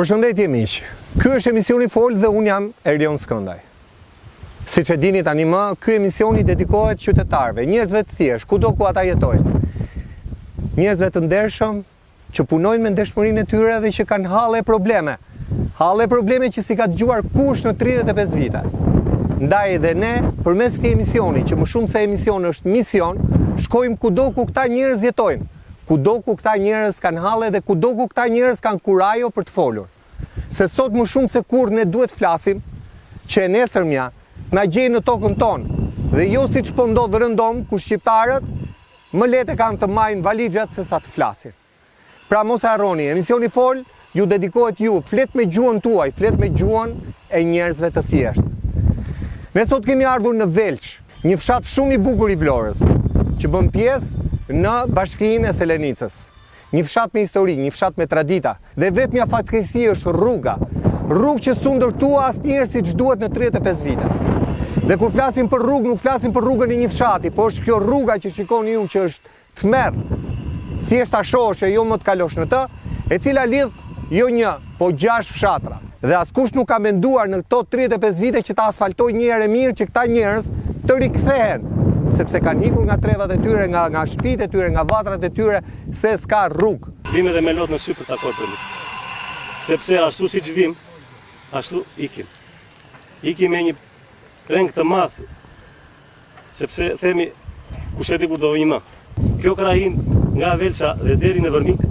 Përshëndetje miq. Ky është emisioni Fol dhe unë jam Erion Skëndaj. Siç e dini tani më, ky emisioni dedikohet qytetarëve, njerëzve të thjeshtë, kudo ku ata jetojnë. Njerëzve të ndershëm që punojnë me ndershmërinë e tyre dhe që kanë halle probleme. Halle probleme që si ka dëgjuar kush në 35 vite. Ndaj edhe ne, përmes këtij emisioni, që më shumë se emision është mision, shkojmë kudo ku këta njerëz jetojnë. Kudo ku këta njerëz kanë halle dhe kudo ku këta njerëz kanë kurajo për të folur. Se sot më shumë se kur ne duhet flasim që e nesërmja na gjejnë në tokën tonë dhe jo siç po ndodh rëndom ku shqiptarët më lehtë kanë të majnë valixhat se sa të flasin. Pra mos e harroni, emisioni Fol ju dedikohet ju, flet me gjuhën tuaj, flet me gjuhën e njerëzve të thjeshtë. Ne sot kemi ardhur në Velç, një fshat shumë i bukur i Vlorës, që bën pjesë në bashkinë e Selenicës. Një fshat me histori, një fshat me tradita, dhe vetmja fatkeqësi është rruga. Rrugë që s'u ndërtua asnjëherë siç duhet në 35 vite. Dhe kur flasim për rrugë, nuk flasim për rrugën e një fshati, por është kjo rruga që shikoni ju që është tmerr, thjesht ta shohësh e jo më të kalosh në të, e cila lidh jo një, po 6 fshatra. Dhe askush nuk ka menduar në këto 35 vite që ta asfaltojë një herë mirë që këta njerëz të rikthehen, sepse kanë ikur nga trevat e tyre, nga shtëpitë e tyre, nga vatrat e tyre, se s'ka rrugë. Vim edhe me lot në sy për ta kopën. Sepse ashtu siç vim, ashtu ikim. Ikim me një reng të madh. Sepse themi kush e di ku do vim më. Kjo krahin nga Velça dhe deri në Vërmik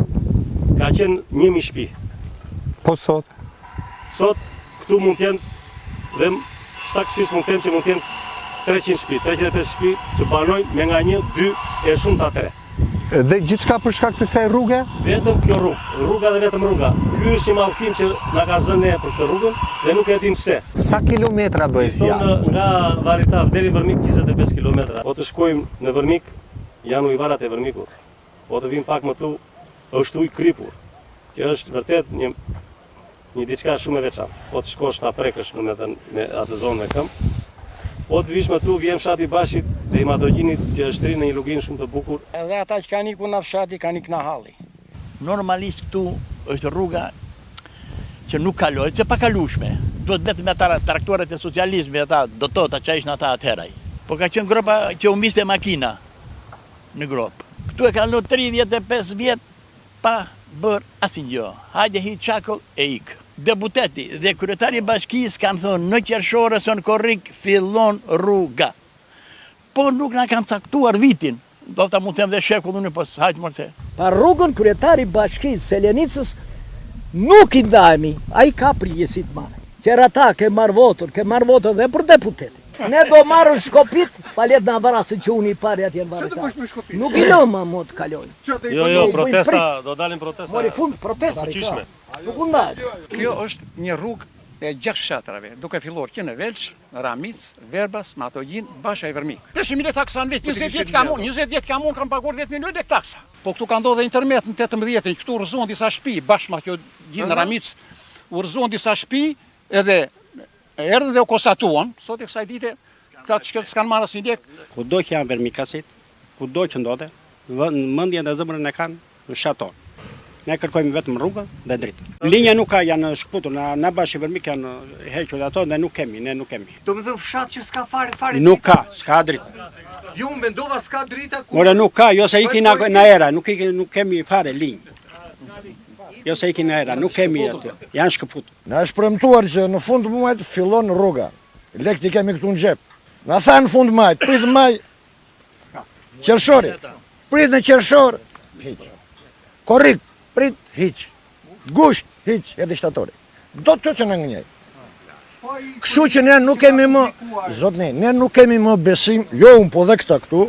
ka qenë 1000 shtëpi. Po sot? Sot këtu mund të jenë dhe saktësisht mund të them që mund të jenë 300 shtëpi, 350 shtëpi që banojnë me nga 1, 2 e shumë ta 3. Dhe gjithçka për shkak të kësaj rruge? Vetëm kjo rrugë, rruga dhe vetëm rruga. Ky është një mallkim që na ka zënë ne për këtë rrugën dhe nuk e dim se. Sa kilometra bëhet fjalë? Nga Varitav deri në Vërmik 25 kilometra. Po të shkojmë në Vërmik, janë ujvarat e Vërmikut. Po të vim pak më tu, është ujë kripur, që është vërtet një diçka shumë e veçantë. Po të shkosh ta prekësh me atë zonë me këmbë. Po të vish më tu, vjen fshati Bashit dhe i Matogjinit që është rrinë në një luginë shumë të bukur. Edhe ata që kanë ikur në fshati kanë ikur në halli. Normalisht këtu është rruga që nuk kalohet, që pakalueshme. Duhet vetëm ata traktorët e socializmit, ata do të që ishin ata atheraj. Po ka qenë gropa që u mbiste makina në grop. Këtu e kalon 35 vjet pa bër asnjë. Hajde hi çakull e ik. Deputeti dhe kryetari i bashkisë kanë thonë në Qershore së në Korrik fillon rruga. Po nuk na kanë caktuar vitin. Do ta mund të them dhe shekullin e pas, hajt morse. Pa rrugën kryetari i bashkisë Selenicës nuk i ndajemi, ai ka përgjegjësi të madhe. Qera ata ke marr votën dhe për deputetin. Ne do marrë shkopit, palet në varasë që unë i pari atje në varitat. Nuk i lëma më të kalojnë. Jo, protesta, do dalin protesta. Mori fund protesta. Fuqishme. Nuk undaj. Kjo është një rrugë e 6 fshatrave, duke filluar që në Velç, Ramic, Verbas, Matogjin, Basha e Vërmik. 500.000 taksa në vit, 20 vjet kam unë kam paguar 10 milionë lekë taksa. Po këtu ka ndodhur internet në 18-ën, këtu urrëzohen disa shtëpi, bashkë me kjo gjin Ramic, urrëzohen disa shtëpi edhe erdhën dhe u konstatuan, sot e kësaj dite, këta të shkëtë s'kanë marrë asnjë lek. Kudo që janë Vërmikasit, kudo që ndodhe, mendjen dhe zemrën e kanë në fshaton. Ne kërkojmë vetëm rrugën dhe drejtën. Linja nuk ka, janë shkputur, në Bashkë Vërmik janë hequr ato dhe ne nuk kemi. Do të thënë fshat që s'ka fare. Nuk ka, s'ka dritë. Ju mendova s'ka drita ku. Ora nuk ka, jo se ikin në era, nuk kemi fare linjë. Jo se ikin në era, nuk kemi aty. Janë shkputur. Na është premtuar që në fund të muajit fillon rruga. Lekë i kemi këtu në xhep. Na tha në fund majit, prit maj. Qershori. Prit në Qershor, hiç. Korrik, prit, hiç. Gusht, hiç, edhe shtatori. Do të që në ngënjej. Kështu që ne nuk kemi më, zotni, ne nuk kemi më besim, jo unë po dhe këta këtu,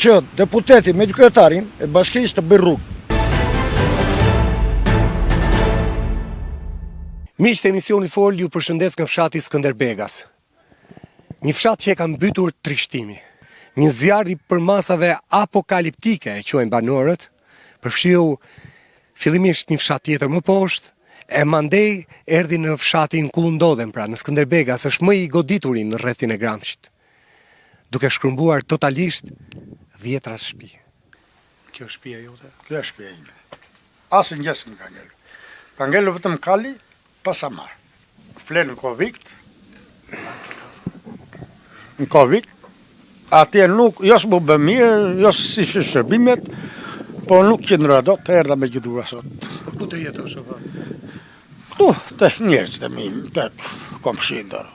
që deputeti me kryetarin e bashkisë të bëj rrugë. Miqtë e emisionit Fol ju përshëndes nga fshati Skënderbegas. Një fshat që e ka mbytur trishtimi. Një zjarr i përmasave apokaliptike e quajnë banorët, përfshiu fillimisht një fshat tjetër më poshtë, e mandej erdhi në fshatin ku ndodhen, pra në Skënderbegas, është më i goditurin në rrethin e Gramshit, duke shkrumbuar totalisht 10 shtëpi. Kjo është shtëpia jote? Kjo është shtëpia ime. Asnjë gjë s'm ka ngelur. Ka ngellu vetëm kali, pasamar. Flenë në kovikt, atje nuk, jo s'mu bë mirë, jo si shërbimet, po nuk qëndra do të erdha me gjithura sot. Ku të jetë o shofa? Këtu, të njerëzit e mi, të komshindër,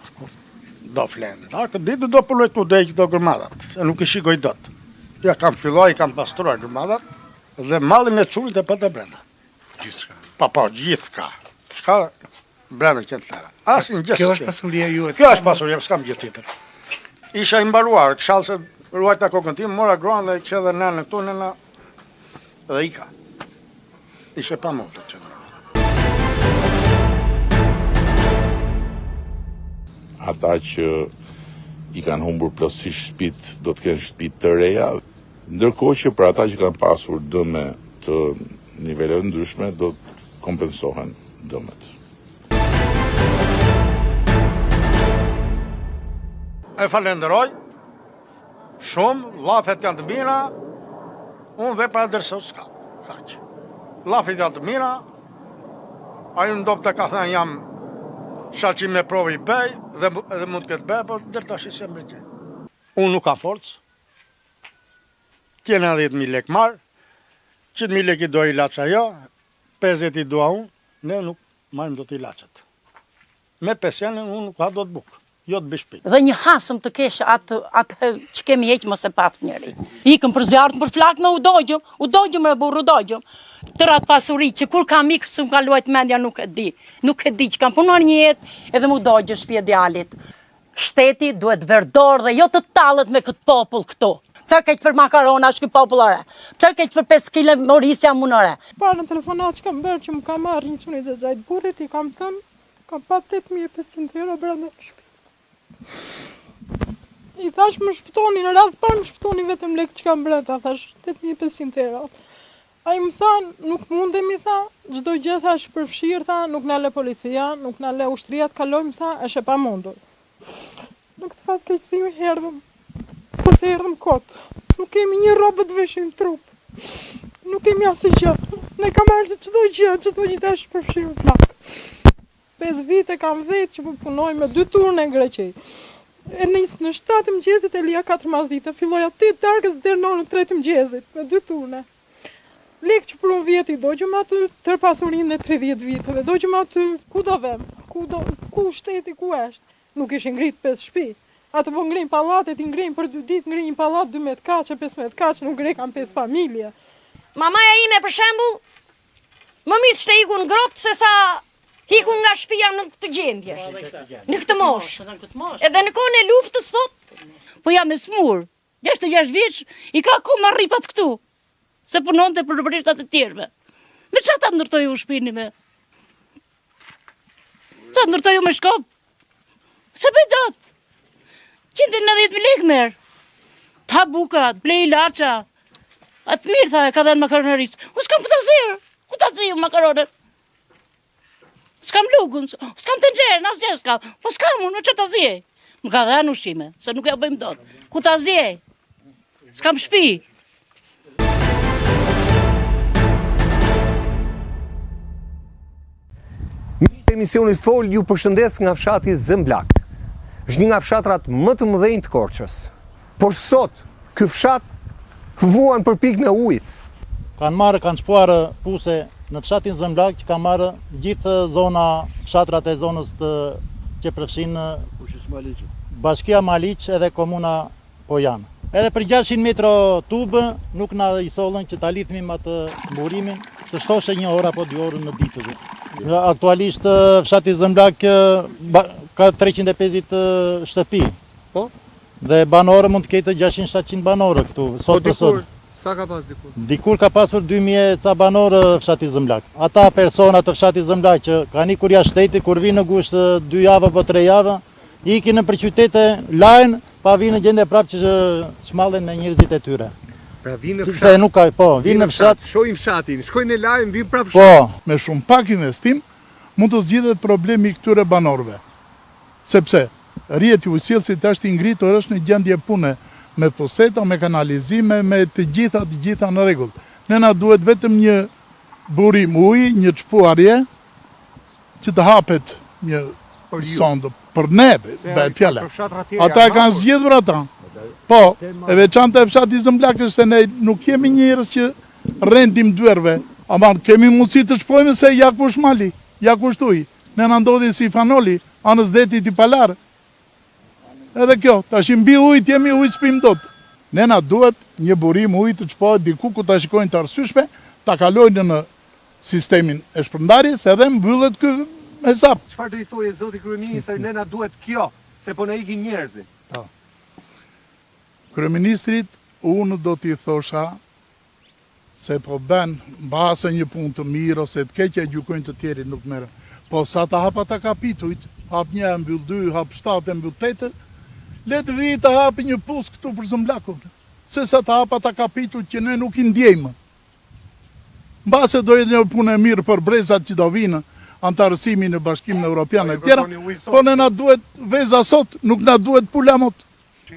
do flenë. Këtë ditë do përloj këtu dhe këto gërmadat, se nuk i shikoj dot. Ja kam filloj, kam pastruar gërmadat, dhe mallin e çunit e pëtë brenda. Gjithçka. Pa, gjithka. Çka brenda qënë tëra. Asin gjithë. Kjo është pasuria juaj. Kjo është pasuria, s'kam gjithë tjetër. Isha i mbaruar, këshallë se ruajta kokën tim, mora gruan dhe kështë edhe nënë këtu nëna dhe ika. Ishe pa mundë që në. Ata që i kanë humbur plotësisht shtëpit, do të kenë shtëpi të reja, ndërkohë që për ata që kanë pasur dëme të niveleve ndryshme, do të kompensohen dëmet. E falenderoj, shumë, llafet janë të mira, unë vepra dërsot s'ka, kaq. Llafet janë të mira, a ju ndopë të ka thënë jam shalqim me provë i bej, dhe mund të këtë bej, po dërtash i se më rëgjë. Unë nuk kam forcë, tjena 10.000 lek marë, 100.000 lek i do i laqa jo, 50 i dua unë, ne nuk marim do t'i laqët. Me 5 unë nuk ha do të bukë. Jo të bishpit. Dhe një hasëm të kesh atë që kemi heqë mos e pat njëri. Ikëm për zjarën për flak me u dogjëm e burru dogjëm. Tërat pasuri që kur kam ikë së më kaluajt mendja nuk e di që kam punuar një jetë edhe mu dogjë shpje djalit. Shteti duhet verdor dhe jo të talët me këtë popull këtu. Pse keq për makarona është ky popullore? Pse keq për 5 kg morisja munore? Parë në telefonat që kam bërë që më kam marrë një çuni xhaxhait burrit, i kam thënë, kam pa 8500 euro brenda shtëpi. I thash më shpëtoni, në radhë parë më shpëtoni vetëm lek që kam brenda, thash 8500 euro. Ai më thanë, nuk mundemi, tha, çdo gjë thash përfshirë, tha, nuk na le policia, nuk na le ushtria të kalojmë, tha, është e pamundur. Në këtë fatkeqësi erdhëm, po se erdhëm kot. Nuk kemi një robë të veshim trup. Nuk kemi asgjë. Ne kam marrë çdo gjë tash përfshirë plak. 5 vite kam vetë që punoj me 2 turne në Greqi. E nisë në 7 mëngjesit e lija 4 mazdite. Filloj 8 darkës deri në orën 3 mëngjesit me 2 turne. Lek që për unë vjet i dogjëm aty tër pasurinë e 30 viteve. Dogjëm aty ku do vem, ku shteti ku është. Nuk ishin ngrit 5 shtëpi. Ato po ngrin pallatet, i ngrin për 2 ditë, ngrin një pallat 12 kaçe, 15 kaçe, nuk ngrekan 5 familje. Mamaja ime për shembull, më mirë të ikun në grop se sa hikun nga shtëpia në këtë gjendje. Në këtë moshë. Edhe në kohën e luftës thot, po jam e smur. 66 vjeç i ka akoma rripat këtu. Se punonte për vërtetat e tjerëve. Me çfarë ta ndërtoj u shtëpinë me? Ta ndërtoj me shkop. Se bëj dot. 190.000 lekë merr. Ta buka, blej ilaça. Atë mirë tha, ka dhënë makaronarisë. Unë s'kam për ta zirë. Ku ta zirë makaronën? S'kam lukun, s'kam tenxherën, asgjë s'kam. Po s'kam unë, çfarë ta zjej? Më ka dhënë ushqime, se nuk ja bëjmë dot. Ku ta zjej? S'kam shtëpi. Emisionit Fol ju përshëndes nga fshati Zëmblak. Është një nga fshatrat më të mëdhenj të Korçës. Por sot, ky fshat vuan për pikën e ujit. Kanë shpuarë puse në fshatin Zëmblak që kanë marrë gjithë zona, fshatrat e zonës që përfshin Bashkia Maliq edhe komuna Pojan. Edhe për 600 metra tubë nuk na i sollën që ta lidhim atë mburimin, të shtoshe 1 orë apo 2 orë në ditë. Aktualisht fshati Zëmblak ka 350 shtëpi. Po? Dhe banorë mund të ketë 600-700 banorë këtu. Po dikur, sa ka pas dikur? Dikur ka pasur 2000 ca banorë fshati Zëmblak. Ata persona të fshati Zëmblak që kanë ikur jashtë shtetit, kur vinë në gusht 2 javë apo 3 javë, ikin në për qytete lajnë, pa vinë në gjendje prapë që shmallen me njerëzit e tyre. Pra vinë në Sepse fshat. nuk ka, po, vinë në fshat. Shojnë fshatin, shkojnë në lajm, vinë prapë Po, fshat. Me shumë pak investim mund të zgjidhet problemi i këtyre banorëve. Sepse rrjeti ujësillësit është i ngritur, është në gjendje pune me poseta, me kanalizime, me të gjitha në rregull. Ne na duhet vetëm një burim uji, një çpuarje që të hapet një sondë për neve, bëhet fjala. Ata e kanë zgjedhur ata. Po, e veçanta e fshati Zëmblak është se ne nuk kemi njerëz që rendim dyerve, ama kemi mundësi të shpojmë se ja kush mali, ja kush tuj. Ne na ndodhi si Fanoli, anës detit i Palar. Edhe kjo, tash mbi ujit jemi ujë s'pim dot. Ne na duhet një burim ujë të çpohet diku ku ta shikojnë të arsyeshme, ta kalojnë në sistemin e shpërndarjes edhe mbyllet ky hesap. Çfarë do i thojë zoti kryeministri, ne na duhet kjo, se po na ikin njerëzit. Kryeministrit, unë do t'i thosha se po ben mbase një punë të mirë ose të keqja gjykojnë të tjerit nuk merren. Po sa ta hap ata kapitujt, hap 1 e mbyll 2, hap 7 e mbyll 8, le të vijë të hapi një pus këtu për Zëmblakun. Se sa ta hap ata kapitujt që ne nuk i ndjejmë. Mbase do jetë një punë e mirë për brezat që do vinë antarësimi në Bashkimin Evropian e tjera, po ne na duhet veza sot, nuk na duhet pula mot.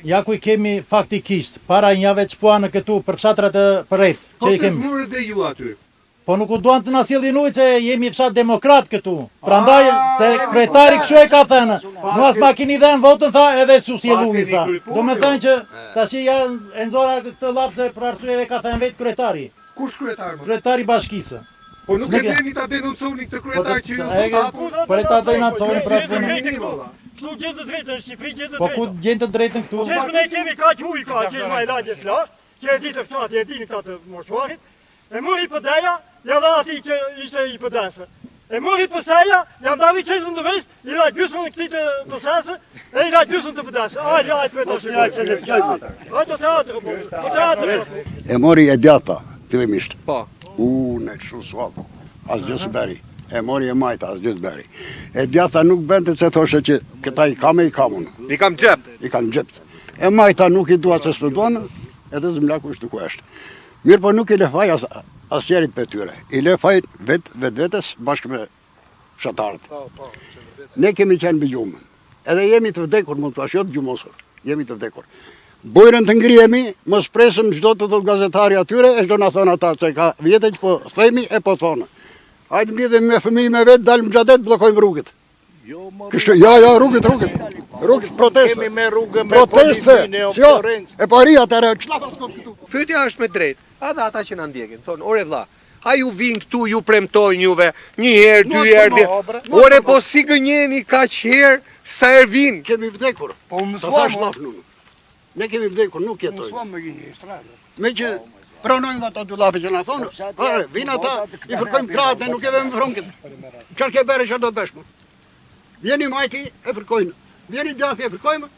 Ja ku i kemi faktikisht, para një jave çpua në këtu për fshatrat e përrejt. Po se smurët e ju aty. Po nuk u duan të na sjellin ujë se jemi fshat demokrat këtu. Prandaj se kryetari kështu e ka thënë. Mos ma keni dhënë votën tha edhe su sjell ujë tha. Do të thënë që tash janë e nxora këtë llapse për arsye e ka thënë vetë kryetari. Kush kryetar? Kryetari bashkisë. Po nuk e veni ta denonconi këtë kryetar që ju apo. Po ta denonconi për atë. Këtu gjenë të drejtën në Shqipëri, gjenë të Po drejtën. ku gjenë të drejtën këtu? Që ne kemi kaq ujë ka, që ma i lagjes lartë, që e ditë fshati, e dini këta të moshuarit, e mori pëdeja, ja dha ati që ishte i pëdesë. E mori pëseja, ja ndavi qesën të vesh, i laj gjysmën në këti të pësesë, e i laj gjysmën të pëdesë. Ajde, për të shqipë. Ajde, teatër, E mori e djata, fillimisht. Po. Unë e kështu suatë, as gjësë beri. E mori e majta, as gjësë beri. E djata nuk bente që thoshe që këta i kam unë. I kam gjep. I kam gjep. E majta nuk i dua që së duanë, edhe Zëmlaku është duku eshte. Mirë po nuk i lefaj as qerit për tyre. I lefaj vetës bashkë me fshatarët. Ne kemi qenë bëgjumë. Edhe jemi të vdekur, mund të ashtë, jo të gjumosur. Jemi të vdekur. Bojrën të ngrihemi, mos presëm çdo të thotë gazetari atyre, e çdo na thon ata se ka vjetë që po themi e po thonë. Hajde mbledhemi me fëmijë me vet, dalim xhadet, bllokojmë rrugët. Kështu, rrugët. Rrugët proteste. Kemi me rrugë me proteste. policinë, Jo, e pari atëre, çfarë paskot këtu? Pyetja është me drejtë. Ata që na ndjekin, thonë, ore vlla, a ju vinë këtu, ju premtojnë juve, një herë, dy herë. Ore po si gënjeni kaq herë sa herë vinë? Kemi vdekur. Po Ne kemi vdekur, nuk jetojmë. Me që pranojmë ato dy llafe që na thonë, vinë ata, i fërkojmë kratë, nuk e vëmë fronkët. Çfarë ke bërë çfarë do bësh? Vjeni majti, e fërkojnë. Vjeni djathi, e fërkojmë.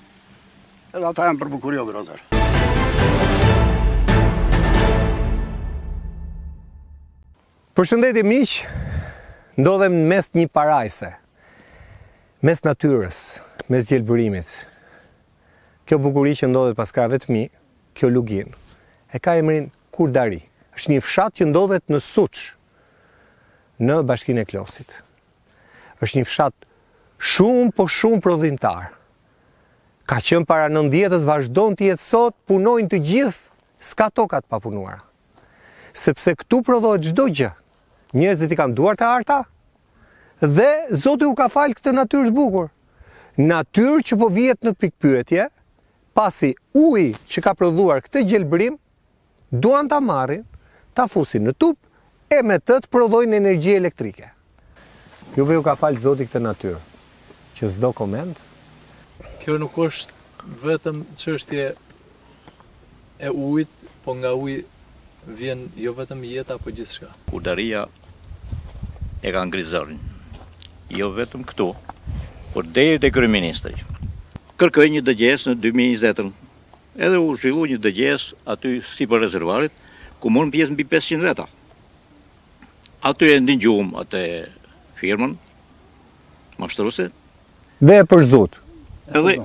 Edhe ata janë për bukurinë grozer. Përshëndetje miq, ndodhem mes një parajse, mes natyrës, mes gjelbërimit. Kjo bukuri që ndodhet pas krave të mi, kjo lugin, e ka emrin Kurdari. Është një fshat që ndodhet në Suç, në Bashkinë e Klosit. Është një fshat shumë prodhimtar. Ka qenë para 90-s, vazhdon të jetë sot, punojnë të gjithë, s'ka tokat pa punuara. Sepse këtu prodhohet çdo gjë. Njerëzit i kanë duar të arta dhe Zoti u ka falë këtë natyrë të bukur. Natyrë që po vihet në pikpyetje, pasi uji që ka prodhuar këtë gjelbërim, duan ta marrin, ta fusin në tub e me të prodhojnë energji elektrike. Juve ju ka falë Zoti këtë natyrë, që s'do koment. Kjo nuk është vetëm çështje e ujit, po nga uji vjen jo vetëm jeta, po gjithçka. Kurdaria e ka ngritë zërin. Jo vetëm këtu, por deri te kryeministri. Kërkoj një dëgjes në 2020, edhe u zhvillu një dëgjes aty sipër rezervarit, ku morën pjesë mbi 500 veta. Aty e ndingjum atë firmën mashtruese. Dhe e përzut. Edhe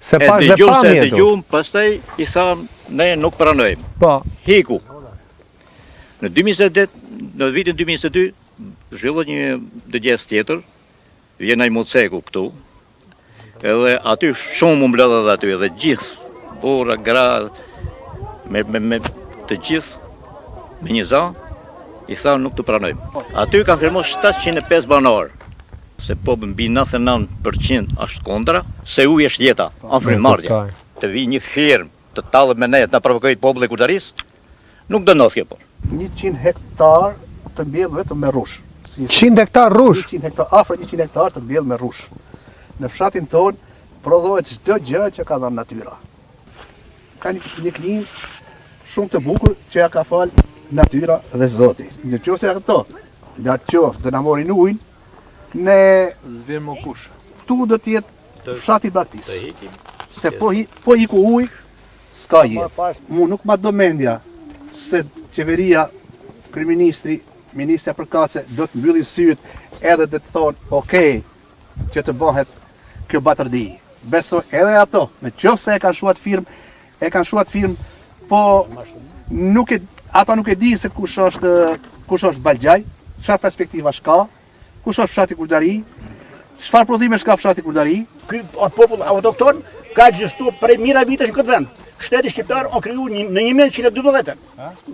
se pas dhe pamje e dëgjum, pastaj i thanë ne nuk pranojmë. Po. Hiku. Në 2018, në vitin 2022, zhvillohet një dëgjes tjetër, vjen ai Moceku këtu. Edhe aty shumë më mbledh edhe aty, edhe gjithë, burra, gra, me të gjithë, me një za, i thanë nuk të pranojmë. Aty kanë firmuar 705 banor. Se po mbi 99% është kontra, se uji është jeta, afrimarrja. Të vi një firmë të tallet me ne të na provokoj popullin e Kurdarisë, nuk do ndodh kjo por. 100 hektar të mbjell vetëm me rush. 100 hektar rush? 100 hektar, afër 100 hektar të mbjell me rush. Në fshatin ton prodhohet çdo gjë që ka dhënë natyra. Ka një klim shumë të bukur që ja ka fal natyra dhe Zoti. Nëse ato lartë qoftë do na morin ujin, ne Zvir më kush. Tu do të jetë fshati Braktis. Se po hiku ujë, s'ka jetë. Mu nuk ma do mendja se qeveria, kryeministri, ministra përkatëse do të mbyllin syt edhe do të thonë, okej, që të bëhet kjo batërdi. Beso edhe ato, në qoftë se e kanë shuat firmë, po ata nuk e di se kush është Balgjaj, çfarë perspektiva shka, kush është fshati Kurdari, çfarë prodhime shka fshati Kurdari. Ky popull autokton ka ekzistuar prej mira vitesh në këtë vend. Shteti shqiptar o kriju në 1912.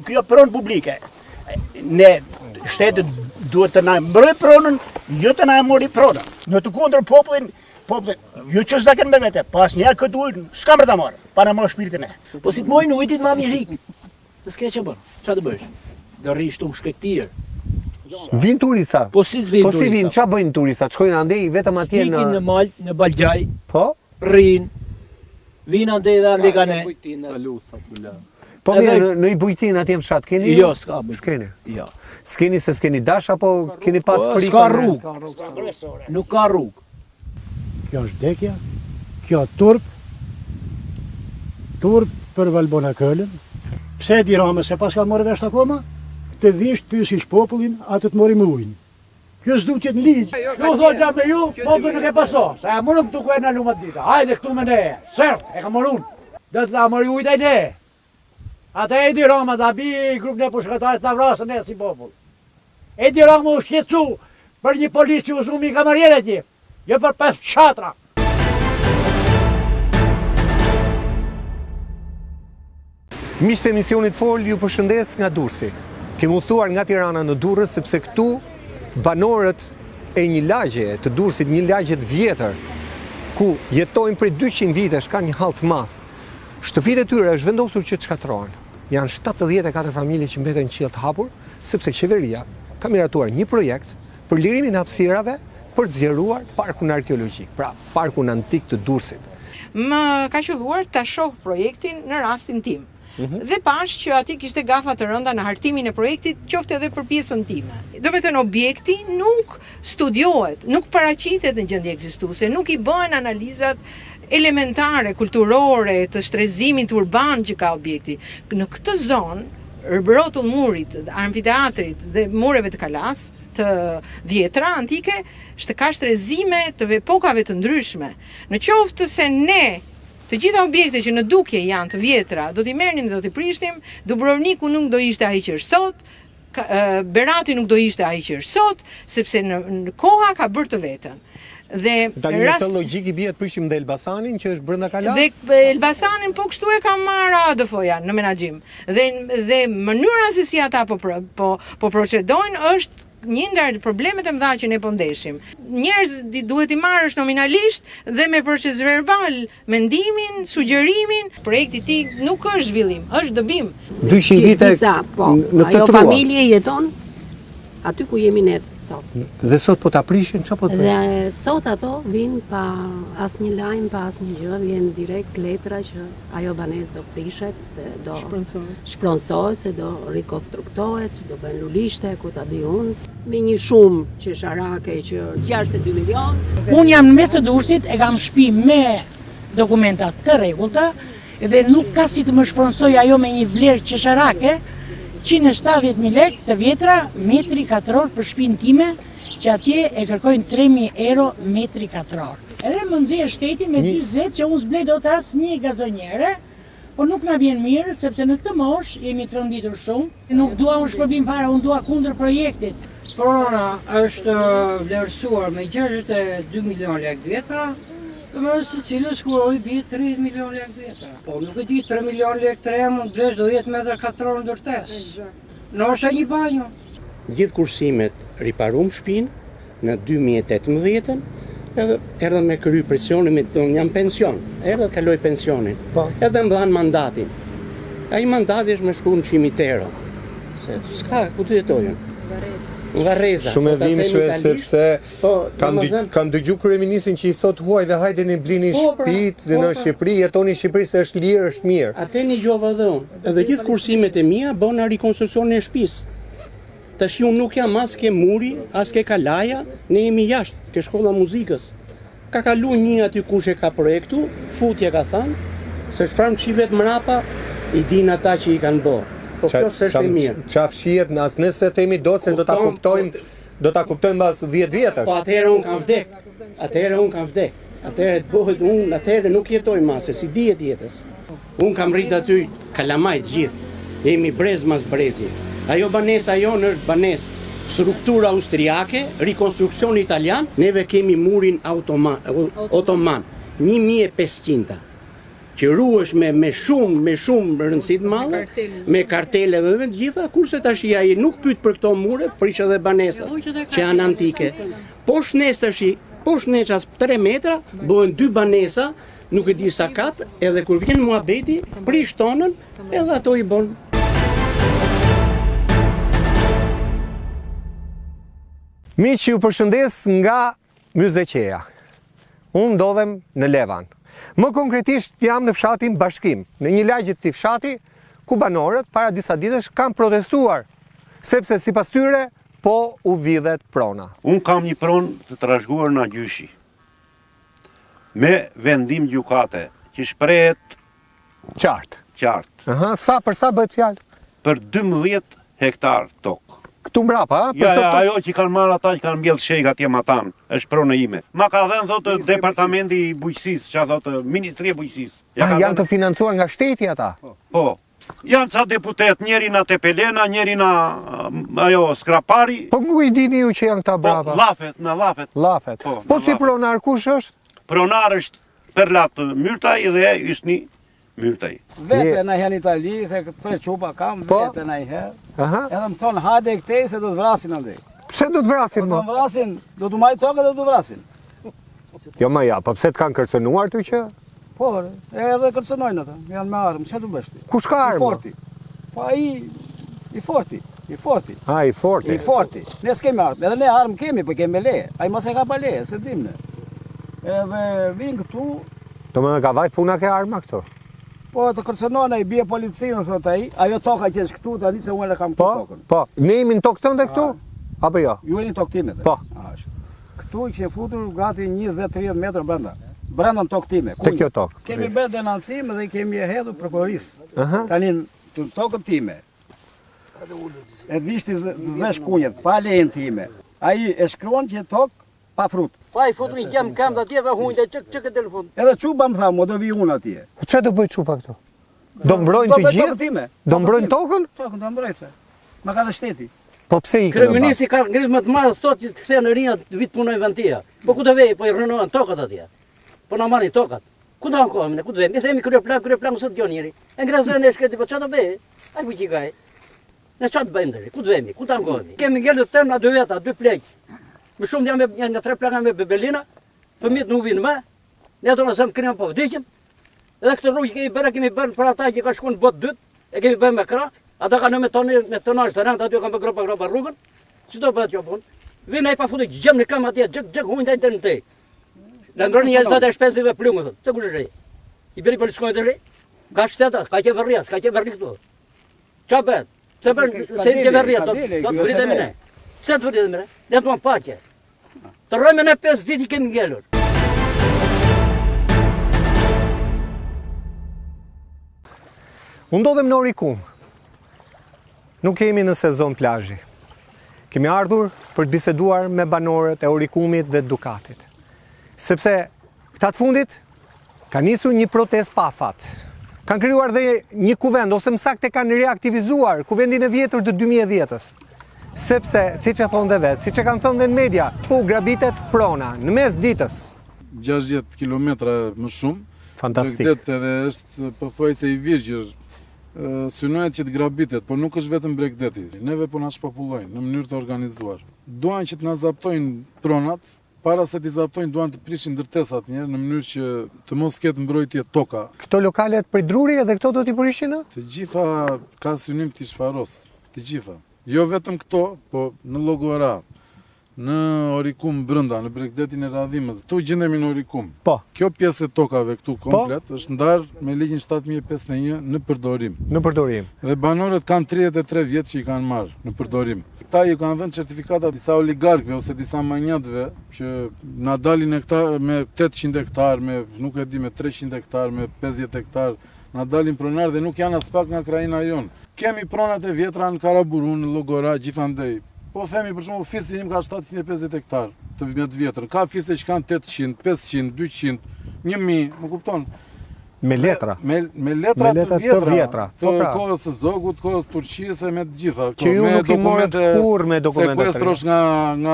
Kjo pronë publike. Ne shteti duhet të na mbroj pronën, jo të na mori pronën. Në të kundër popullin, jo që s'da kënë me vete, pas njerë këtë ujnë, s'kam rëta marë, pa na marë shpiritin e. Po si të mojnë ujtit ma mirik, në s'ke që bërë, qa të bësh? Do rrish të shkektirë. Vin turista. Po si s'vin turista? Po si vin, qa bëjnë turista? Shkojnë andej vetëm atje në... Ikin në Mal, në Balgjaj, Po? rrin, vinë andej dhe andej ka ne. Po mirë, në i bujtin atje në fshat, keni? Jo, s'ka bujtin. S'keni? Jo. S'keni se s'keni dash, apo keni pas frikë? S'ka rrugë, nuk ka rrugë. Kjo është dekja, kjo turp për Valbona Këllën. Pse di Rama se pas ka morë vesh akoma? Të visht pysish popullin, atë të mori më ujnë. Kjo s'du t'jetë në ligjë. Shtu thot jam me ju, popullin nuk e paso. Sa jam mërëm të kuaj në lumat dita. Hajde këtu me ne, sërt, e ka mërë unë. Dhe të la mori ujtë e ne. Ata e di Rama dhe bi grup në pushkëtajt në vrasën e si popull. E di Rama u shqetsu për një polis që usumi kamarjere tje, jo për 5 qatra. Miqtë e emisionit Fol ju përshëndes nga Durrësi. Kemi udhëtuar nga Tirana në Durrës sepse këtu banorët e një lagje të Durrësit, një lagje të vjetër, ku jetojnë prej 200 vitesh, ka një hall të madh. Shtëpitë e tyre është vendosur që të shkatërrohen. Janë 74 familje që mbeten në qiell të hapur, sepse qeveria ka miratuar një projekt për lirimin e hapësirave për të zgjeruar parkun arkeologjik, pra parkun antik të Durrësit. Më ka qelluar ta shoh projektin në rastin tim. Dhe pash që ati kishte gafa të rënda në hartimin e projektit, qofte edhe për pjesën time. Do me thënë, objekti nuk studiohet, nuk paraqitet në gjendje ekzistuese, nuk i bëhen analizat elementare, kulturore, të shtrezimit urban që ka objekti. Në këtë zonë, rrotull murit, amfiteatrit dhe mureve të kalas, të vjetra, antike, ka shtrezime të epokave të ndryshme. Në qoftë se ne të gjitha objekte që në dukje janë të vjetra, do t'i merrnim dhe do t'i prishnim, Dubrovniku nuk do ishte ai që është sot, Berati nuk do ishte ai që është sot, sepse në koha ka bërë të vetën. Dhe tani me këtë logjik i bie të prishim dhe Elbasanin që është brenda kalas? Dhe Elbasanin po kështu e ka marrë ADF-ja në menaxhim. Dhe mënyra se si ata po procedojnë është një ndër problemet e mëdha që ne po ndeshim. Njerëz duhet i marrësh nominalisht dhe me proces verbal mendimin, sugjerimin. Projekti i tij nuk është zhvillim, është dëbim. 200 vite në këtë ajo familje jeton aty ku jemi ne sot. Dhe sot po ta prishin, çfarë po të bëjnë? Dhe sot ato vinë pa asnjë lajm, pa asnjë gjë, vjen direkt letra që ajo banesë do prishet, se do shpronsohet, se do rikonstruktohet, do bën lulishte, ku ta di unë, me një shumë qesharake që 62 milion. Unë jam në mes të Durrësit, e kam shtëpi me dokumenta të rregullta dhe nuk ka si të më shpronsoj ajo me një vlerë qesharake, 170.000 lekë të vjetra metri katror për shtëpinë time, që atje e kërkojnë 3.000 euro metri katror. Edhe më nxjerr shteti me 40 që unë s'blej dot asnjë gazonjere, po nuk na vjen mirë sepse në këtë moshë jemi të rënditur shumë. Nuk dua unë shpërblim fare, unë dua kundër projektit. Prona është vlerësuar me 62 milion lekë vjetra, se cilës kuroj bie 30 milion lekë vjetra. Po nuk e di 3 milion lekë tre mund blesh do 10 metra katror ndërtesë. Në është një banjo. Gjithë kursimet riparum shtëpinë në 2018 edhe erdhën me kry presionin, jam pension, erdhën kaloj pensionin, edhe më dhanë mandatin. Ai mandati është me shku në Cimitero, se s'ka ku të jetojnë. Varreza. Shumë e dhimbshme sepse kam dëgju kryeministin që i thot huajve hajde ne blini shtëpitë dhe në Shqipëri, jetoni në Shqipëri se është lirë, është mirë. Atë një gjova dhe unë, edhe gjithë kursimet e mia bëna rekonstruksionin e shtëpisë. Tash unë nuk jam as ke muri, as ke kalaja, ne jemi jashtë, ke shkolla muzikës. Ka kalu një aty kush e ka projektu, futje ka thënë, se çfarë mçivet mrapa i din ata që i kanë bërë. Po kjo s'është e mirë. Qa fshihet në as nëse themi do se do ta kuptojmë pas 10 vjetësh. Po atëherë unë kam vdek. Atëherë të bëhet unë, atëherë nuk jetoj më, se si dihet jetës. Unë kam rrit aty kalamajt gjithë. Jemi brez mas brezi. Ajo banesa jonë është banesë. Struktura austriake, rikonstruksion italian, neve kemi murin otoman, 1500. Që ruhesh me shumë rëndësi të madhe, me kartele dhe të gjitha, kurse tash ai nuk pyet për këto mure, prish edhe banesat që janë antike. Poshtë nes as 3 metra bëhen 2 banesa, nuk e di sa kat, edhe kur vjen muhabeti, prish tonën, edhe ato i bën. Miq, ju përshëndes nga Myzeqeja. Unë ndodhem në Levan. Më konkretisht jam në fshatin Bashkim, në një lagje të fshati ku banorët para disa ditësh kanë protestuar, sepse sipas tyre po u vidhet prona. Unë kam një pronë të trashëguar nga gjyshi, me vendim gjykate, që shprehet qartë. Sa për sa bëhet fjalë? Për 12 hektar tokë. Këtu mbrapa, ha? Ja, ajo që kanë marrë ata që kanë mbjellë shejk atje matan, është pronë ime. Ma ka dhënë thotë departamenti i bujqësisë, çka thotë Ministria e Bujqësisë. Janë të financuar nga shteti ata? Po. Janë ca deputet, njeri na Tepelena, njeri na ajo Skrapari. Po ku i dini ju që janë këta brapa? Llafet. Po si pronar kush është? Pronar është Perlat Myrtaj dhe Ysni Myrtaj. Vete në herë në Itali, se 3 qupa kam, vete në herë. Edhe më thonë, hajde këtej se do të vrasin andej. Pse do të vrasin, mo? Do të vrasin, do të majtë tokë dhe do të vrasin. Jo, ma ja, po pse të kanë kërcënuar ty që? Po, edhe kërcënojnë ata, janë me armë, që të bështi? Kush ka armë? I forti. Po i forti. I forti. Ne s'kemi armë, edhe ne armë kemi, po kemi leje. Ai mos e ka pa leje, se dim ne. Edhe vinë këtu. Do më ka vajt puna ke arma këtu? Po të kërcënon ai bie policinë, thot ai. Ajo toka që është këtu tani se unë e kam këtu tokën. Po, ne jemi në tokë tënde këtu? Apo jo? Ju jeni në tokë time. Po. Këtu i kishin futur gati 20-30 metër brenda. Brenda në tokë time. Te kjo tokë. Kemi bërë denancim dhe kemi e hedhur prokurorisë. Tani në tokën time. E vishti zesh kunjet, pa lejen time. Ai e shkruan që tokë pa frut. Pa i futur një gjem kam të atje dhe hunjë dhe çka telefon. Edhe çupa më tha, mo do vi unë atje. Ç'a do bëj çupa këtu? Do mbrojnë të gjithë? Do mbrojnë tokën? Tokën do mbrojnë. Ma ka dhe shteti. Po pse i kryeministi ka ngritur më të madh sot që kthehen rinjat vit punojnë ventia. Po ku do vej, po i rënohen tokat atje. Po na marrin tokat. Ku do ankohem ne? Ku do vemi? Themi kryeplan sot gjon njëri. E ngrasën ne shkëti, po ç'a do bëj? Ai buqikaj. Ne ç'a të bëjmë deri? Ku do vemi? Ku ta ankohemi? Kemi ngelur tem na 2 veta, 2 pleq. Më shumë janë në 3 plaka me bebelina, fëmijët nuk vinë më, ne ato nësëm krimë po vdiqim, edhe këtë rrugë kemi bërë për ata që ka shku në botë dytë, e kemi bërë me krah, ata kanë me tonazh të rëndë, aty kanë bërë gropa rrugën, si do bëhet kjo punë? Vinë ai pa futur gjem në kam atje, xhek hunjë deri në te. Na ndroni njerëz të shpesëve plumë thotë. Çka kush është ai? I bëri për shkojë deri? Ka shteta, ka qeveria, ka qeveri këtu. Ç'a bëhet? Pse bën se qeveria do të vritemi ne? Pse të vritemi ne? Ne të paqe. Të rrojme në 5 ditë i kemi ngelur. Unë ndodhem në Orikum. Nuk kemi në sezon plazhi. Kemi ardhur për të biseduar me banorët e Orikumit dhe Dukatit. Sepse këta të fundit ka nisur një protest pa fat. Kanë krijuar dhe një kuvend, ose më saktë kanë reaktivizuar kuvendin e vjetër të 2010-s. Sepse, si që thonë dhe vetë, si që kanë thonë dhe në media, po grabitet prona, në mes ditës. 60 kilometra më shumë. Fantastik. Dhe edhe është përthojse i virgjër synohet që të grabitet, por nuk është vetëm Bregdeti. Neve po na shpopullojnë në mënyrë të organizuar. Duan që të na zaptojnë pronat, para se t'i zaptojnë duan të prishin ndërtesat njerë në mënyrë që të mos ketë mbrojtje toka. Këto lokalet për druri edhe këto do t'i përishin? Të gjitha ka synim t'i shfaros, të gjitha. Jo vetëm këto, po në Logora, në Orikum brenda, në Bregdetin e Radhimës. Tu gjendemi në Orikum. Po. Kjo pjesë e tokave këtu komplet është ndarë me ligjin 7051 në përdorim. Në përdorim. Dhe banorët kanë 33 vjetë që i kanë marrë në përdorim. Këta ju kanë dhënë certifikata disa oligarkëve ose disa manjatëve që na dalin me 800 hektar, me nuk e di me 300 hektar, me 50 hektar, na dalin pronar dhe nuk janë as pak nga krajina jonë. Kemi pronat e vjetra në Karaburun, në Logora, gjithandej. Po themi për shembull fisi im ka 750 hektar të vjetër. Ka fise që kanë 800, 500, 200, 1000, më kupton? Me letra. Me letra të vjetra. Të kohës së Zogut, kohës Turqisë me të gjitha. Që ju nuk i morët kur me dokumente. Sekuestrosh nga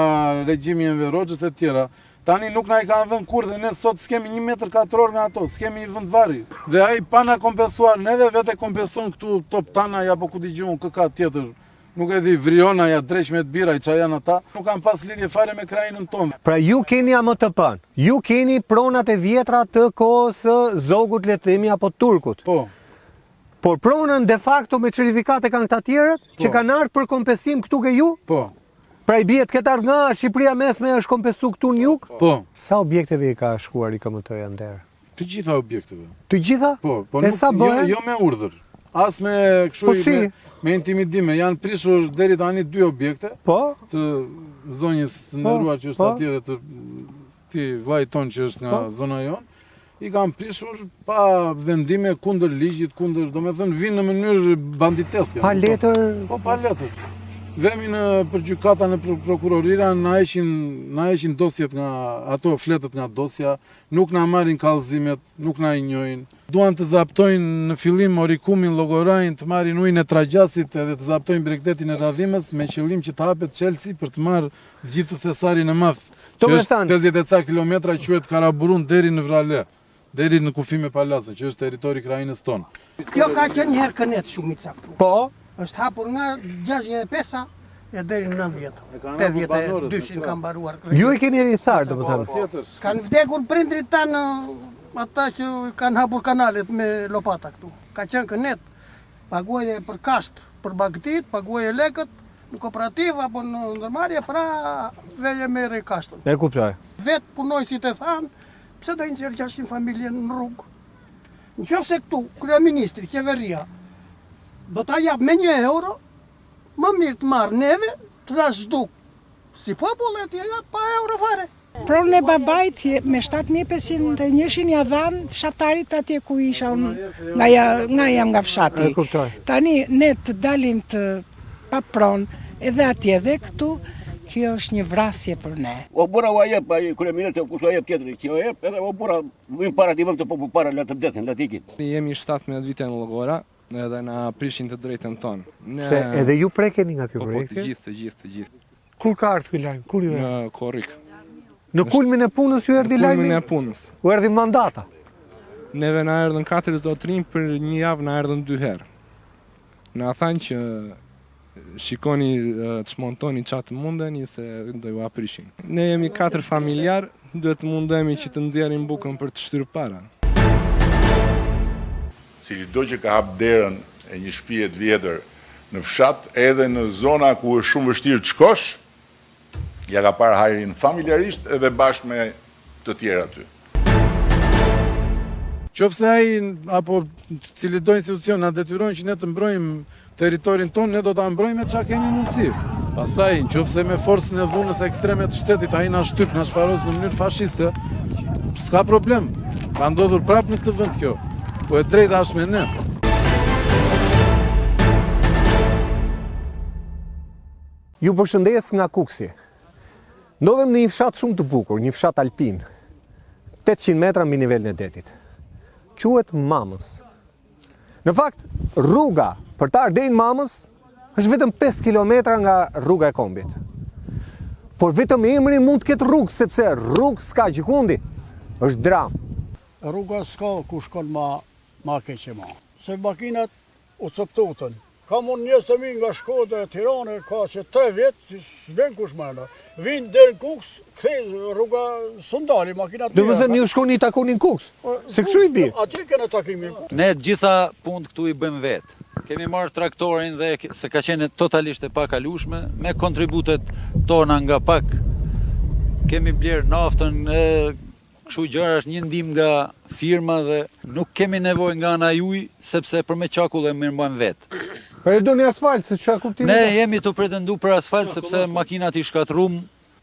regjimi Enver Hoxhës e tjera. Tani nuk na i kanë dhënë kur dhe ne sot s'kemi 1 metër katror nga ato, s'kemi vendvari. Dhe ai pa na kompensuar, neve vetë kompenson këtu top tana apo ku dëgjon kë tjetër. Nuk e di, vriona, ja dreq me të bira, i qa janë ata, nuk kanë pas lidhje fare me krajinën tonë. Pra ju keni AMTP-n, ju keni pronat e vjetra të kohës së Zogut le të themi apo Turkut. Po. Por pronën de facto me certifikate kanë këta tjerët, që kanë ardhur për kompensim këtu ke ju? Po. Pra i bie të ketë ardhur nga Shqipëria mesme është kompensu këtu në jug? Po. Sa objekteve i ka shkuar IKMT-ja nder? Të gjitha objekteve. Të gjitha? Po, po nuk jo me urdhër. As me kështu me intimidime, janë prishur deri tani 2 objekte të zonjës të nderuar që është atje dhe të këtij vllajt ton që është nga zona jonë. I kanë prishur pa vendime kundër ligjit, domethënë vinë në mënyrë banditeske. Pa letër? Po, pa letër. Vemi për gjykata në prokurorira, na heqin dosjet nga ato fletët nga dosja, nuk na marrin kallëzimet, nuk na i njohin. Duan të zaptojnë në fillim Orikumin, Logorajin, të marrin ujin e Tragjasit edhe të zaptojnë Bregdetin e Radhimës me qëllim që të hapet Çelsi për të marrë gjithë thesarin e madh. Që është 50 ca kilometra quhet Karaburun deri në Vrale, deri në kufi me Palazën, që është territori krajinës tonë. Kjo ka qenë një herë kënet shumica këtu. Po. Është hapur nga 65-a e deri në 90. 82 kanë mbaruar. Ju i keni tharë, domethënë. Kanë vdekur prindrit tanë, ata që kanë hapur kanalet me lopata këtu. Ka qenë kënet, paguaje për kasht, për bagtit, paguaje lekët, në kooperativ apo në ndërmarrje, pra veje merre kashtën. E kuptoj. Vetë punojësit e thanë, pse do inxjerr 600 familje në rrugë? Nëse këtu kryeministri, qeveria do ta jap me 1 euro, më mirë të marrë neve, të na zhduk si popull e t'ja jap pa euro fare. Pronën e babait me 7501 ja dhanë fshatarit atje ku isha unë, nga jam nga fshati. Tani ne të dalim të pa pronë edhe atje dhe këtu, kjo është një vrasje për ne. O bura u jep ai kryeministri kush u jep tjetri, që u jep edhe o bura vin para ti vëm të popull para le të vdesin, le të ikin. Jemi 17 vite në Logora edhe na prishin të drejtën tonë. Se edhe ju prekeni nga kjo projekt? Të gjithë. Kur ka ardhur ky lajm? Kur ju? Në Korrik. Në kulmin e punës ju erdhi lajmi? Në kulmin e punës. U erdhi mandata? Neve na erdhën 4 zotërinj për 1 javë na erdhën 2 herë. Na thanë që shikoni të shmontoni qatë mundeni se do ju aprishin. Ne jemi 4 familjar, duhet të mundemi që të nxjerrim bukën për të shtyrë para. Cili do që ka hap derën e një shtëpie të vjetër në fshat, edhe në zona ku është shumë vështirë të shkosh, ja ka parë hajrin familjarisht edhe bashkë me të tjerë aty. Qofse ai apo cili do institucion na detyrojnë që ne të mbrojmë territorin tonë, ne do ta mbrojmë me çka kemi mundësi. Pastaj, nëse me forcën e dhunës ekstreme të shtetit ai na shtyp, na shfaros në mënyrë fashiste, s'ka problem. Ka ndodhur prapë në këtë vend kjo. Po e drejta është me ne. Ju përshëndes nga Kuksi. Ndodhem në një fshat shumë të bukur, një fshat alpin, 800 metra mbi nivelin e detit. Quhet Mamës. Në fakt, rruga për të ardhur deri në Mamës është vetëm 5 kilometra nga rruga e kombit. Por vetëm emri mund të ketë rrugë, sepse rrugë s'ka gjikundi, është dram. Rruga s'ka ku shkon ma keqe ma. Se makinat u coptutën. Kam unë njësë të mi nga Shkodra e Tirane, ka që 3 vjetë, si s'ven kush mëna. Vinë deri në Kuks, kthej rruga Sundali, makinat Do të thënë ju shkoni i takonin Kuks. Se kështu i bie. Atje kena takimin. Ne gjitha punët këtu i bëjmë vetë. Kemi marrë traktorin dhe se ka qenë totalisht e pakalueshme, me kontributet tona nga pak. Kemi blerë naftën, kështu gjëra, është një ndihmë nga firma dhe nuk kemi nevojë nga ana juaj sepse për me çakull e mirëmbajmë vetë. Për e do një asfalt, se çka kuptimi? Ne jemi të pretendu për asfalt sepse makinat i shkatrum.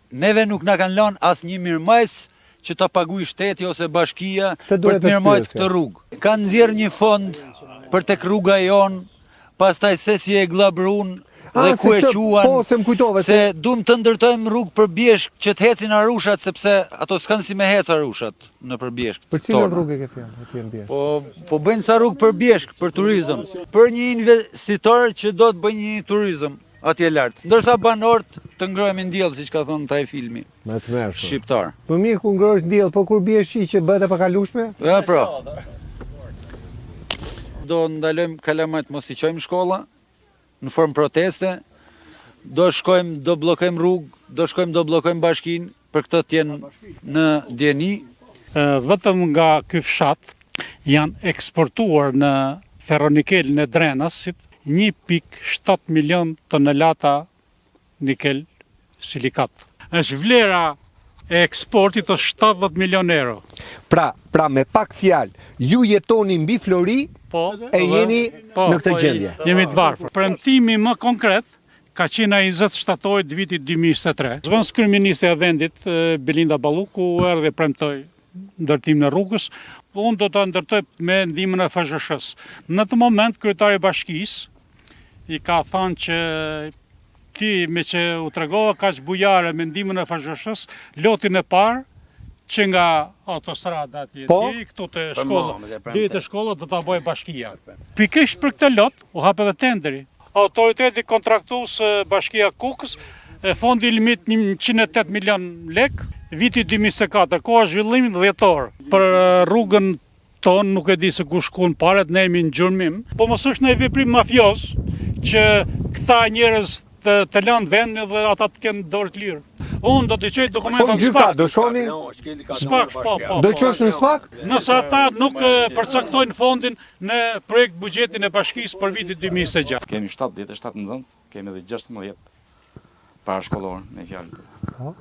Neve nuk na kanë lënë asnjë mirëmbajtës që ta paguaj shteti ose bashkia për të mirëmbajtur këtë rrugë. Kanë nxjerrë një fond për tek rruga jon, pastaj se si e glabrun dhe ku e quan, se duam të ndërtojmë rrugë për Bjeshk që të ecin arushat, sepse ato s'kan si me hec arushat në për Bjeshk. Për cilën rrugë e ke fjalë atje në Bjeshk? Po bëjnë sa rrugë për Bjeshk, për turizëm, për një investitor që do të bëjë një turizëm atje lart. Ndërsa banorët të ngrohemi ndjell, siç ka thënë taj filmi. Me të mërshëm. Shqiptar. Po mirë ku ngrohesh ndjell, po kur bie shi që bëhet e pakalueshme? Ja pra. Do ndalojmë kalamajt mos i çojmë shkolla në formë proteste. Do shkojmë, do bllokojmë rrugë, do shkojmë, do bllokojmë bashkinë për këtë të jenë në dieni. Vetëm nga ky fshat janë eksportuar në ferronikelin e Drenasit 1.7 milion tonelata nikel silikat. Është vlera e eksportit është 70 milion euro. Pra me pak fjalë, ju jetoni mbi Flori e jeni në këtë gjendje. Jemi të varfër. Premtimi më konkret ka qenë 20 shtatorit vitit 2023. Zvëns kryeministri e vendit, Belinda Balluku, erdhi premtoi ndërtim në rrugës, unë do të ndërtoj me ndihmën e FSHS-s. Në të moment, kryetari i bashkisë i ka thënë që ti me që u tregova kaq bujare me ndihmën e FSHS-s, lotin e parë që nga autostrada atje deri këtu te shkolla, deri te shkolla do ta bëjë bashkia. Pikërisht për këtë lot u hap edhe tenderi. Autoriteti kontraktues Bashkia Kukës, fondi limit 108 milion lek, viti 2024, koha zhvillim dhjetor. Për rrugën tonë nuk e di se ku shkon paret, ne jemi në gjurmim, po mos është një veprim mafioz që këta njerëz të lënë vendin dhe ata të kenë dorë të lirë. Unë do të çoj dokumentat SPAK. Do shoni? SPAK, po. Do qosh në SPAK? Nëse ata nuk përcaktojnë fondin në projekt buxhetin e bashkisë për vitin 2026. Kemi 77 nxënës, kemi edhe 16 parashkollor në fjalë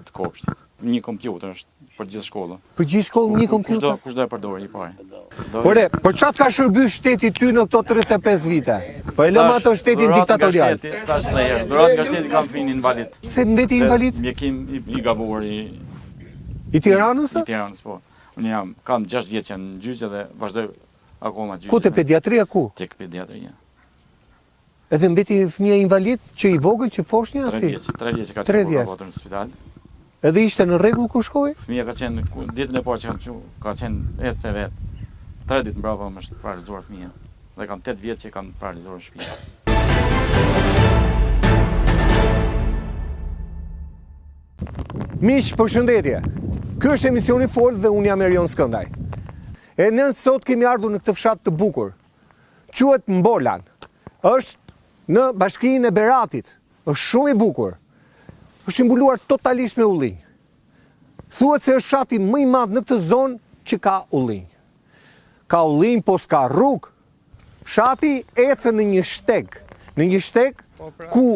të kopshtit. Një kompjuter është për gjithë shkollën. Për gjithë shkollën një kompjuter? Kush do e përdorë i parë. Ore, po çfarë ka shërby shteti ty në këto 35 vite? Po e lëm ato shtetin diktatorial. Tash në herë, dhurat nga shteti kam finin invalid. Se ndeti invalid? Mjekim i gabuar i Tiranës? I Tiranës, po. Unë kam 6 vjet që në gjyqje dhe vazhdoj akoma gjyqje. Ku te pediatria ku? Tek pediatria. Edhe mbeti fëmia invalid që i vogël që foshnja si? 3 vjet që ka qenë në spital. Edhe ishte në rregull kur shkoi? Fëmia ka qenë ditën e parë që ka qenë ecë vet. 3 ditë mbrapa më është paralizuar fëmia. Dhe kam 8 vjet që kam paralizuar shtëpia. Miq, përshëndetje. Ky është emisioni Fol dhe unë jam Erion Skëndaj. E në sot kemi ardhur në këtë fshat të bukur. Quhet Mbolan. Është në bashkinë e Beratit. Është shumë i bukur. Është mbuluar totalisht me ullinj. Thuhet se është fshati më i madh në këtë zonë që ka ullinj. Ka ullinj, po s'ka rrugë. Fshati ecën në një shteg ku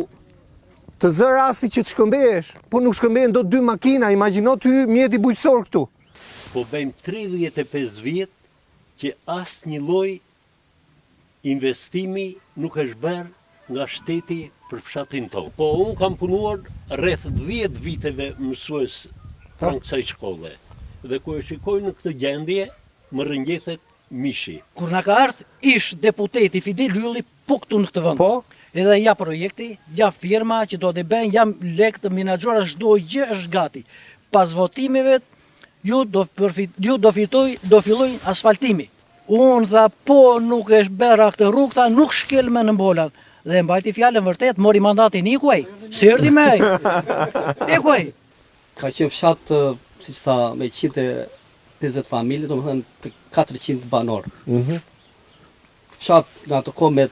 të zë rasti që të shkëmbehesh, po nuk shkëmbehen do 2 makina, imagjino ty mjeti bujqësor këtu. Po bëjmë 35 vjet që asnjë lloj investimi nuk është bërë nga shteti për fshatin tonë. Po unë kam punuar rreth 10 viteve mësues pranë kësaj shkolle. Dhe kur e shikoj në këtë gjendje, më rrënjethet mishi. Kur na ka ardhur ish deputeti Fidel Ylli po këtu në këtë vend. Po. Edhe ja projekti, ja firma që do të bëjnë, jam lek të menaxhora, çdo gjë është gati. Pas votimeve ju do fillojnë asfaltimi. Unë tha po nuk është bërë këtë rrugë, nuk shkel me në Mbolan. Dhe mbajti fjalën vërtet, mori mandatin ikuaj. Si erdhi me ai? Ikuaj. Ka qenë fshat, siç tha, me 150 familje, domethënë 400 banor. Fshat nga ato kohë me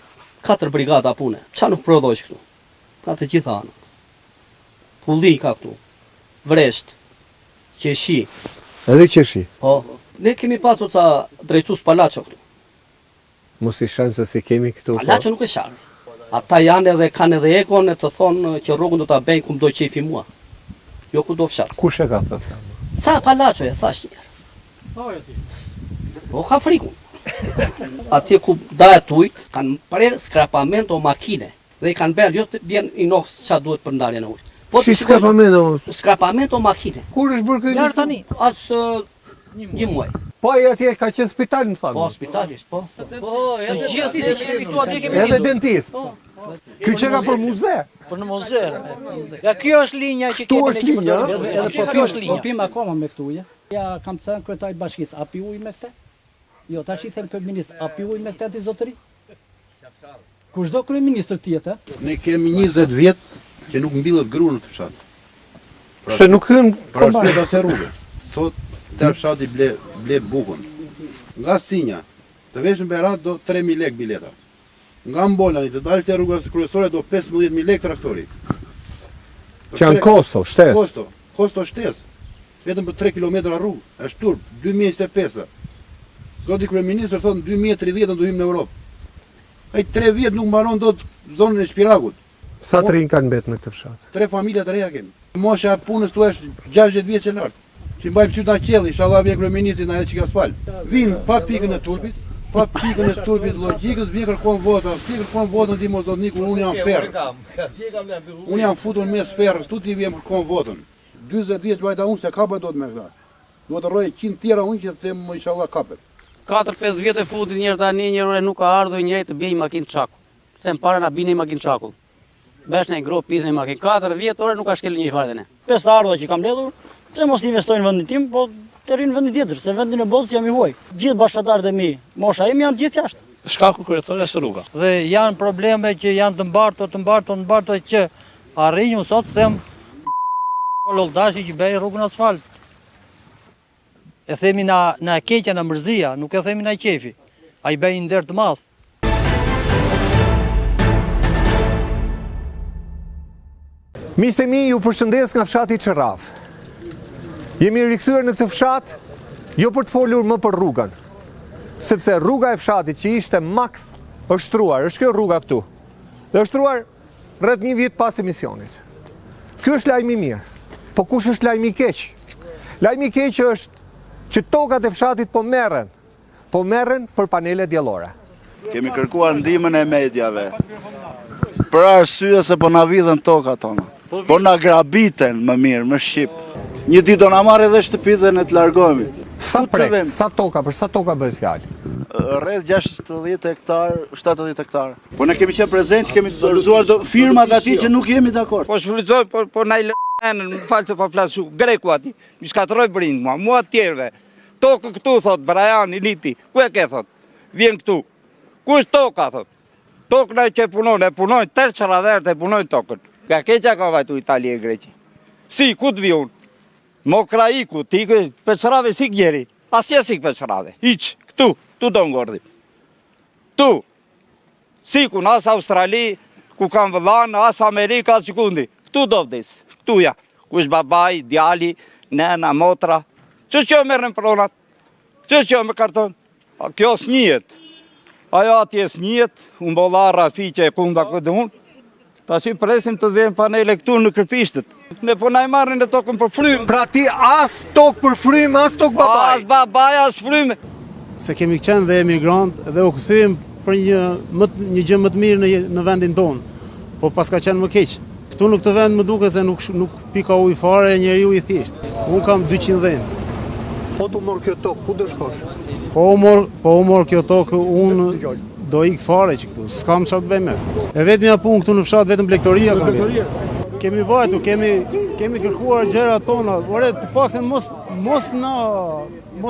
4 brigada pune. Qa nuk prodhojsh këtu? Ka të gjitha anët. Pulli ka këtu. Vresht. Qeshi. Edhe qeshi. Po. Ne kemi pasur ca drejtues palaço këtu. Mos i shajmë se si kemi këtu. Palaço nuk e sharë. Ata janë edhe kanë edhe ekon e të thonë që rrugën do ta bëjnë ku do qefi mua. Jo ku do fshat. Kush e ka thënë? Ca palaço e thash një herë. Po ka frikun. Atje ku dahet ujt, kanë prerë skrapamento makine dhe i kanë bërë jo të bjen inox ç'a duhet për ndarjen e ujit. Po si skrapamento? Skrapamento makine. Kur është bërë ky? Ja tani, as një muaj. Po ai atje ka qenë spital më thonë. Po spitalisht, po. Po, edhe gjithë si kemi këtu atje kemi. Edhe dentist. Ky që ka për muze? Për në muze. Ja kjo është linja që kemi ne që përdor. Edhe po kjo është linja. Po pim akoma me këtu uje. Ja kam thënë kryetarit bashkisë, a pi ujë me këtë? Jo, tash i them kryeminist, a pi ujë me këtë ti zotëri? Kushdo kryeministër tjetër. Ne kemi 20 vjet që nuk mbillet gru në të fshat. Pse nuk hyn pra shpejt as rrugë. Sot te fshati ble bukën. Nga Sinja, të veshën Berat do 3000 lek bileta. Nga Mbolani të dalë te rruga kryesore do 15000 lek traktori. Që janë kosto, shtesë. Kosto shtesë. Vetëm për 3 kilometra rrugë, është turp, 2025. Zoti kryeministër thonë 2030 do hym në Europë. Ai 3 vjet nuk mbaron dot zonën e Shpirakut. Sa të rinj kanë mbet në këtë fshat? 3 familja të reja kemi. Mosha e punës tu është 60 vjeç e lartë. Që mbajmë qyta qelli, inshallah vjen kryeministri na edhe çika spal. Vin pa pikën e turpit, pa pikën e turpit logjikës, vjen kërkon vota, si kërkon votën ti mosdotniku, unë jam ferr. Unë jam futur mes ferrës, tu ti vjen kërkon votën. 40 vjeç vajta unë se kapet dot me këtë. Duhet të rrojë 100 tjera unë që them inshallah kapet. 4-5 vjet e futit njërë tani, njërë nuk ka ardhur njëri të bëj makinë çaku. Them para na bini makinë çaku. Besh në grop pidhën makinë 4 vjet orë nuk ka shkel një farë ne. 5 ardha që kam mbledhur, pse mos investojnë në vendin tim, po të rinë në vendin tjetër, se vendin e botës jam i huaj. Gjithë bashkëtarët e mi, mosha imi janë gjithë jashtë. Shkaku kryesor është rruga. Dhe janë probleme që janë të mbartur që arrinju sot them kololdashi që bëj rrugën asfalt. E themi na keqja, na mërzia, nuk e themi na qefi. Ai bëj një nder të madh. Miqtë e mi, ju përshëndes nga fshati Qërraf. Jemi rikthyer në këtë fshat jo për të folur më për rrugën, sepse rruga e fshatit që ishte makt është shtruar, është kjo rruga këtu. Dhe është shtruar rreth një vit pas emisionit. Ky është lajmi i mirë. Po kush është lajmi i keq? Lajmi i keq është që tokat e fshatit po merren për panele diellore. Kemi kërkuar ndihmën e mediave. Për arsye se po na vidhen tokat tona. Po na grabiten më mirë, më shqip. Një ditë do na marrë edhe shtëpitë dhe ne të largohemi. Sa toka, për sa toka bëhet fjalë? Rreth 60 hektar, 70 hektar. Po ne kemi qenë prezent, kemi dorëzuar firmat aty që nuk jemi dakord. Po shfrytëzoj, po na i lënë, më falë se po flas greku aty. Mi shkatroj brind mua të tjerëve. Tokë këtu thot Brajani Lipi. Ku e ke thot? Vjen këtu. Ku është toka thot? Tokë na që punojnë, tërë çradherët e punojnë tokën. Ka keqja ka vajtu Itali e Greqi. Si, ku të vi unë? Mokraiku, ti peçrave si gjeri. Asja si peçrave. Hiç, këtu do ngordhi. Tu. Si ku as Australi, ku kanë vëllan, as Amerika, as çikundi. Këtu do vdes. Këtu ja. Ku është babai, djali, nena, motra. Që merren pronat? Që me karton? Kjo s'njihet. Ajo atje s'njihet, unë bolla Rafi që e kunda këtë unë. Tash i presim të vjen panele këtu në Kërpishtët. Ne po na i marrin në tokën për frymë. Pra ti as tokë për frymë, as tokë babaj. As babaj, as frymë. Se kemi qenë dhe emigrant dhe u kthym për një gjë më të mirë në vendin tonë. Po pas ka qenë më keq. Këtu në këtë vend më duket se nuk pika ujë fare, njeriu i thjesht. Unë kam 200 dhenë. Po tu mor kjo tokë, ku do shkosh? Po u mor kjo tokë, unë do ik fare që këtu, s'kam çfarë të bëj me. E vetmja punë këtu në fshat vetëm blegtoria kam vetë. Kemi vajtu, kemi kërkuar gjërat tona, ore të paktën mos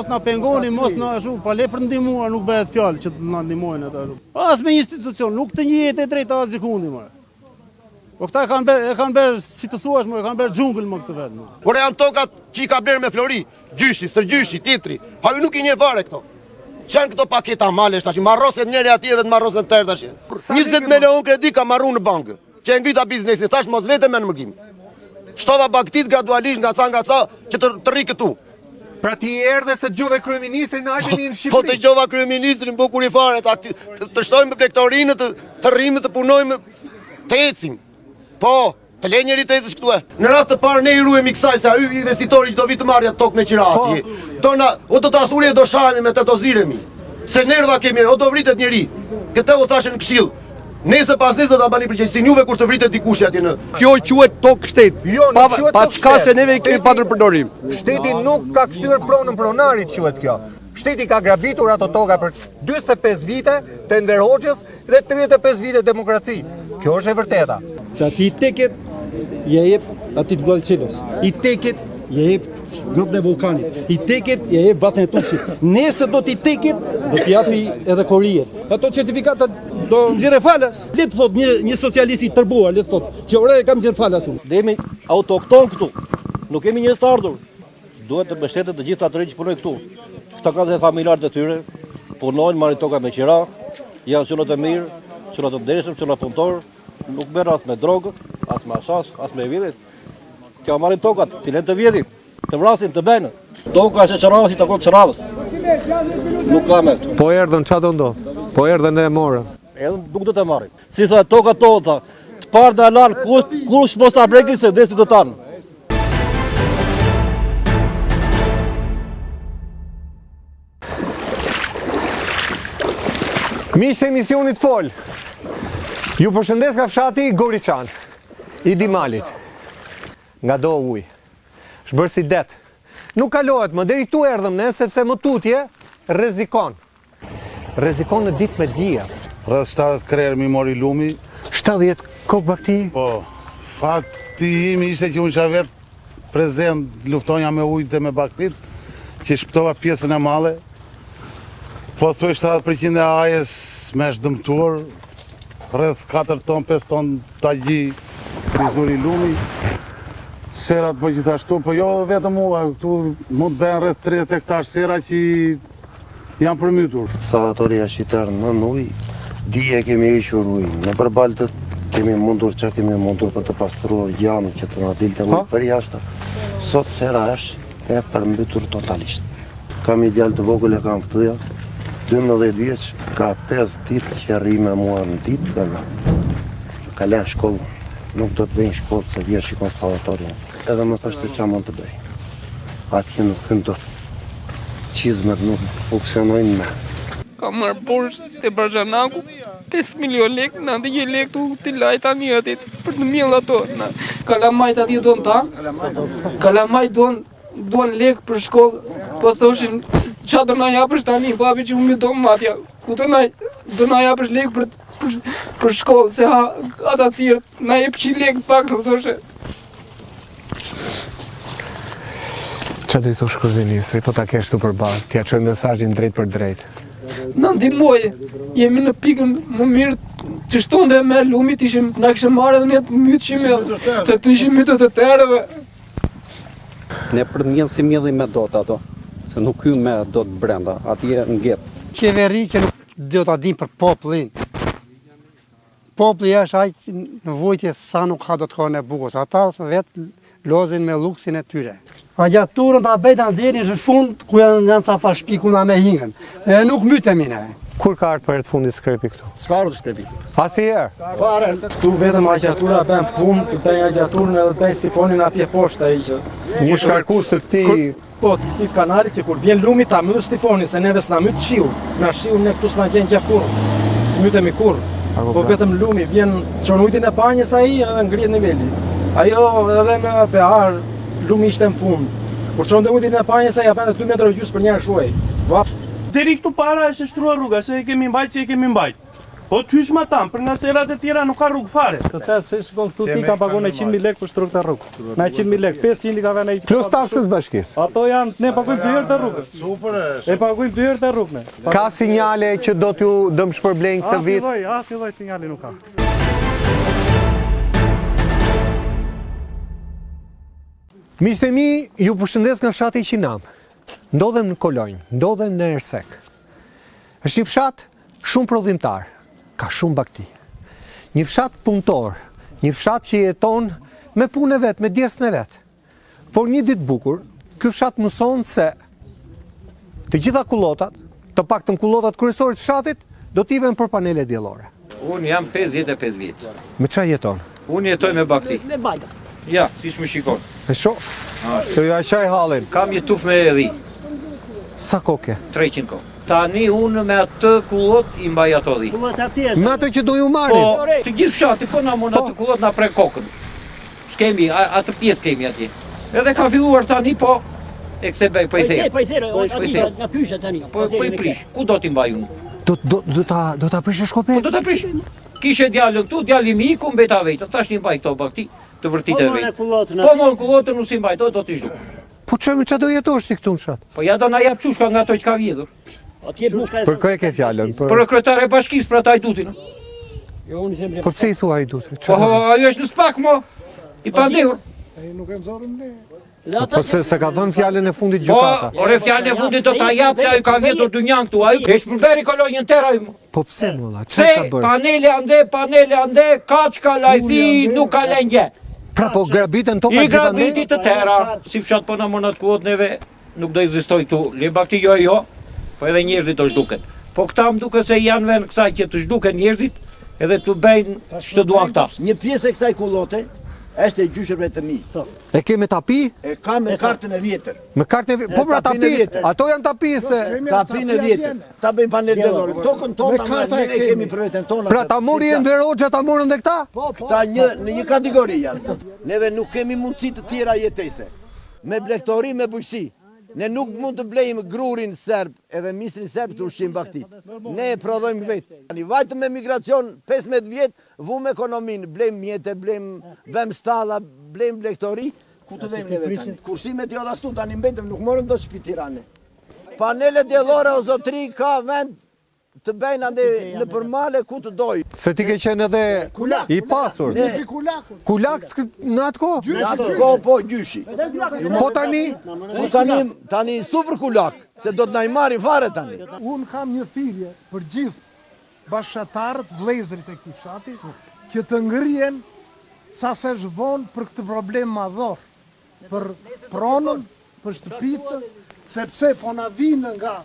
na pengoni, mos na ashtu, pa le për ndihmuar nuk bëhet fjalë që të na ndihmojnë ata. As me një institucion, nuk të njihet e drejta as sekundi më. Po këta e kanë bërë, si të thuash më, e kanë bërë xhungël më këtë vetë. Ore janë tokat që i ka blerë me Flori, gjyshi, stërgjyshi, titri. Havi nuk i një fare këto. Qenë këto paketa malesh tash, marroset njëri atje dhe të marroset tërë tash. 20 milion kredi ka marru në bankë, që e ngrita biznesin, tash mos vete me në mërgim. Shtova baktit gradualisht nga ca që të rri këtu. Pra ti erdhe se gjuve kryeministrin në hajteni në Shqipëri. Po të gjova kryeministrin, po kur i fare, të shtojmë plektorinë, të rrimë, të punojmë, të ecim. Po, të le njëri të ecësh këtu e. Në rast të parë ne i ruemi kësaj, se aty investitori që do vitë marrja tokë me qirati. O do të athurje do shajmi me të ziremi. Se nerva kemi, o do vritet njëri. Këtë o thashe në këshill. Nese pas nese do ta bani përgjegjësinë juve kur të vritet dikush atje në. Kjo quhet tokë shtet. Pa çka se neve kemi patër përdorim. Shteti nuk ka kthyer pronën pronarit quhet kjo. Shteti ka gravitur ato toka për 45 vite të Enver Hoxhës dhe 35 vite demokraci. Kjo është e vërteta. Se ati i teket, je jep ati të Gualqilos. I teket, je jep grupën e vulkanit. I teket, je jep vatën e Tushit. Nëse do t'i teket, do t'i japi edhe Korijet. Ato certifikatat do nxjerrë falas. Le të thot një socialist i tërbuar, le të thot, që ore kam nxjerr falas unë. Jemi autokton këtu. Nuk kemi njerëz të ardhur. Duhet të mbështetet të gjithë ata që punojnë këtu. Këta kanë dhe familjarët e tyre, punojnë, marrin toka me qira, janë çunat e mirë, çunat të ndershëm, çunat punëtor, nuk merr as me drogë, as me ashas, as me vjedhje. Kjo marrin tokat, ti lën të vjedhin, të vrasin, të bëjnë. Toka është çarrasi takon çarravës. Nuk ka me këtu. Po erdhën çfarë do ndodh? Po erdhën e morën. Edhe nuk do të marrin. Si tha toka tonë, të parë dhe alan, kush mos ta brekin se vdesin do tanë. Miqtë e emisionit Fol, ju përshëndes nga fshati Goriçan, i Dimalit, nga do ujë, shbërë si det. Nuk kalohet më, deri këtu erdhëm ne, sepse më tutje rrezikon. Rrezikon në ditë me dija. Rreth 70 krerë mi mori lumi. 70 kokë bakti? Po, fakti imi ishte që unë isha vetë prezent, luftonja me ujtë dhe me baktit, që shpëtova pjesën e male. Po thuj 70% e ajes me shëdëmtuar, rreth 4 ton, 5 ton tagji frizuri lumi, serat po gjithashtu, po jo vetëm mua, këtu mund të bëhen rreth 30 hektar sera që janë përmytur. Salvatoria shqiterë në uj, dije kemi hequr ujë, në përbaltët kemi mundur që kemi mundur për të pastruar janë që të në dilte ujë për jashtë. Sot sera është e përmbytur totalisht. Kam i djallë të vogël e kam këtuja, 12 vjeç, ka 5 ditë që rri me mua në ditë dhe natë. Ka len shkollë, nuk do të bëjnë shkollë se vjetë shikon Salvatoria. Edhe më thështë që mund të bëj. Atje nuk këndo qizmet nuk funksionojnë me. Ka marrë borsh të Barxhanaku, 5 milion lek, në 10 lek të të lajta njëtit, për të mjëllë ato. Kalamajt ati do në tanë, kalamajt do në lek për shkollë, po thoshin, qa do na japësh tani, babi që më do më matja, ku do na japësh lek për shkollë, se ata tjerë, na jep 100 lek pak të thoshe. Qa të i thosh kryeministri, po ta kesh tu përballë, t'ja çoj mesazhin drejt për drejt. Na ndihmoj, jemi në pikën më mirë që shtonde me lumit, na kishim marrë edhe ne të mytshim, të ishim mytë të tërë. Ne për të mjenë si mjedhi me dot ato, se nuk hymë me dot brenda, atje në gecë. Qeveri që nuk do t'a dim për popullin. Populli është aq në vujtje sa nuk ka do të kohën e bukës. Ata vetë lozin me luksin e tyre. Agjaturën t'a bejta në deri në fund, ku janë ca fa shpiku na me hingën. E nuk mytemi ne. Kur ka ardhur për të fundit skrepi këtu? S'ka ardhur skrepi. Asnjëherë. Fare. Këtu vetëm agjatura bën punë, të bëjnë agjaturën edhe bëjnë stifonin atje poshtë ai që. Një shkarkus të këtij. Po, të këtij kanali që kur vjen lumi ta myt stifonin, se neve s'na myt shiu. Na shiu ne këtu s'na gjen gjë kurrë. S'mytemi kurrë. Po vetëm lumi vjen çon ujtin e panjës ai edhe ngrihet niveli. Ajo edhe me pehar lumi ishte në fund. Kur çon ujtin e panjës ai apo 2 metra gjys për një shuaj. Vap. Deri këtu para është shtruar rruga, se e kemi mbajt si e kemi mbajt. Po t'hysh ma tam, për nga serat e tjera nuk ka rrugë fare. Të tërë, se shkon këtu ti ka pagun 100.000 lek për shtruk të rrugë. Na 100.000 lek, 500 ka vene i... Plus taksës bashkisë. Ato janë, ne pagujmë të herë të rrugës. Super është. E pagujmë të herë të rrugën. Ka sinjale që do t'ju dëm shpërblejnë këtë vit? Asnjë lloj sinjali nuk ka. Miqtë e mi, ju përshëndes nga fshati Qinam. Ndodhem në Kolonjë, ndodhem në Ersek. Është një fshat shumë prodhimtar, ka shumë bakti. Një fshat punëtor, një fshat që jeton me punë e vet, me djersën e vet. Por një ditë bukur, ky fshat mëson se të gjitha kullotat, të paktën kullotat kryesore të fshatit, do t'iven për panele diellore. Unë jam 55 vjetë. Me çfarë jeton? Unë jetoj me bakti. Me bajta. Ja, siç më shikon. E shoh? Se ju qaj hallin. Kam jetuf me edhi. Sa koke? 300 kohë. Tani unë me atë kullot i mbaj ato dhi. Me atë që do ju marrin? Po, të gjithë fshati, po na mund atë kullot na prek kokën. S'kemi, atë pjesë kemi atje. Edhe ka filluar tani, po, e kse bëj, po i thejë. Po i thejë, nga pyshe tani. Po i prish, ku do t'i mbaj unë? Do ta prish shkope? Po do ta prish. Kishe djalën këtu, djali mi ku mbeta vetë. Tash një mbaj këto bakti të vërtitë vetë. Po mon kullotën nuk si mbaj, do t'i zhduk. Po çfarë do jetosh ti këtu në fshat? Po ja do na jap çushka nga ato që ka vjedhur. Për kë e ke fjalën? Për kryetare e bashkisë, për ata Hajdutin. Po pse i thua Hajdutin? Po ajo është në spak mo. I pandehur. Nuk e nxorëm ne. Po se ka thënë fjalën e fundit gjykata. Po, ore fjalën e fundit do ta jap se ai ka vjedhur dynjan këtu. Ai kesh përbëri kolonjën tërë ai. Po pse molla? Çfarë ka bërë? Panele ande, kaç ka lajthi, nuk ka lëngje. Pra po grabitën toka gjithë ande? I grabiti të tëra. Si fshat po na monat kuot neve, nuk do ekzistoj këtu. Le bakti jo. Po edhe njerëzit do zhduken. Po këta më duke se janë vend kësaj që të zhduken njerëzit, edhe të bëjnë ç'të duan këta. Një pjesë e kësaj kullote është e gjyshërve të mi. E ke me tapi? E ka me kartën e vjetër. Me kartën e vjetër? Po pra tapi, ato janë tapi se... Tapin e vjetër. Ta bëjmë panel dellore. Tokën tonë ne e kemi për veten tonë. Pra ta mori e në Verogja, ta morën dhe këta? Këta në një kategori janë. Neve nuk kemi mundësi të tjera jetese. Me blegtori, me bujqësi. Ne nuk mund të blejmë grurin serb edhe misrin serb të ushqim baktit. Ne e prodhojmë vetë. Vajtë me migracion 15 vjetë, vumë ekonominë, blejmë mjetë, blejmë stalla, blejmë blegtori, ku të vejmë neve tani. Kursimet jo da këtu, tani mbetëm, nuk morëm do shpi Tirane. Panele djellore o zotri ka vend të bëjnë ande në përmale ku të dojë. Se ti ke qenë edhe i pasur. Kulak në atë kohë? Në atë kohë po gjyshi. Po tani? Tani super kulak, se do të na i marrin fare tani. Unë kam një thirrje për gjithë bashkëtarët, vëllezërit e këtij fshati, që të ngrihen sa se zhvon për këtë problem madhor, për pronën, për shtëpitë, sepse po na vinë nga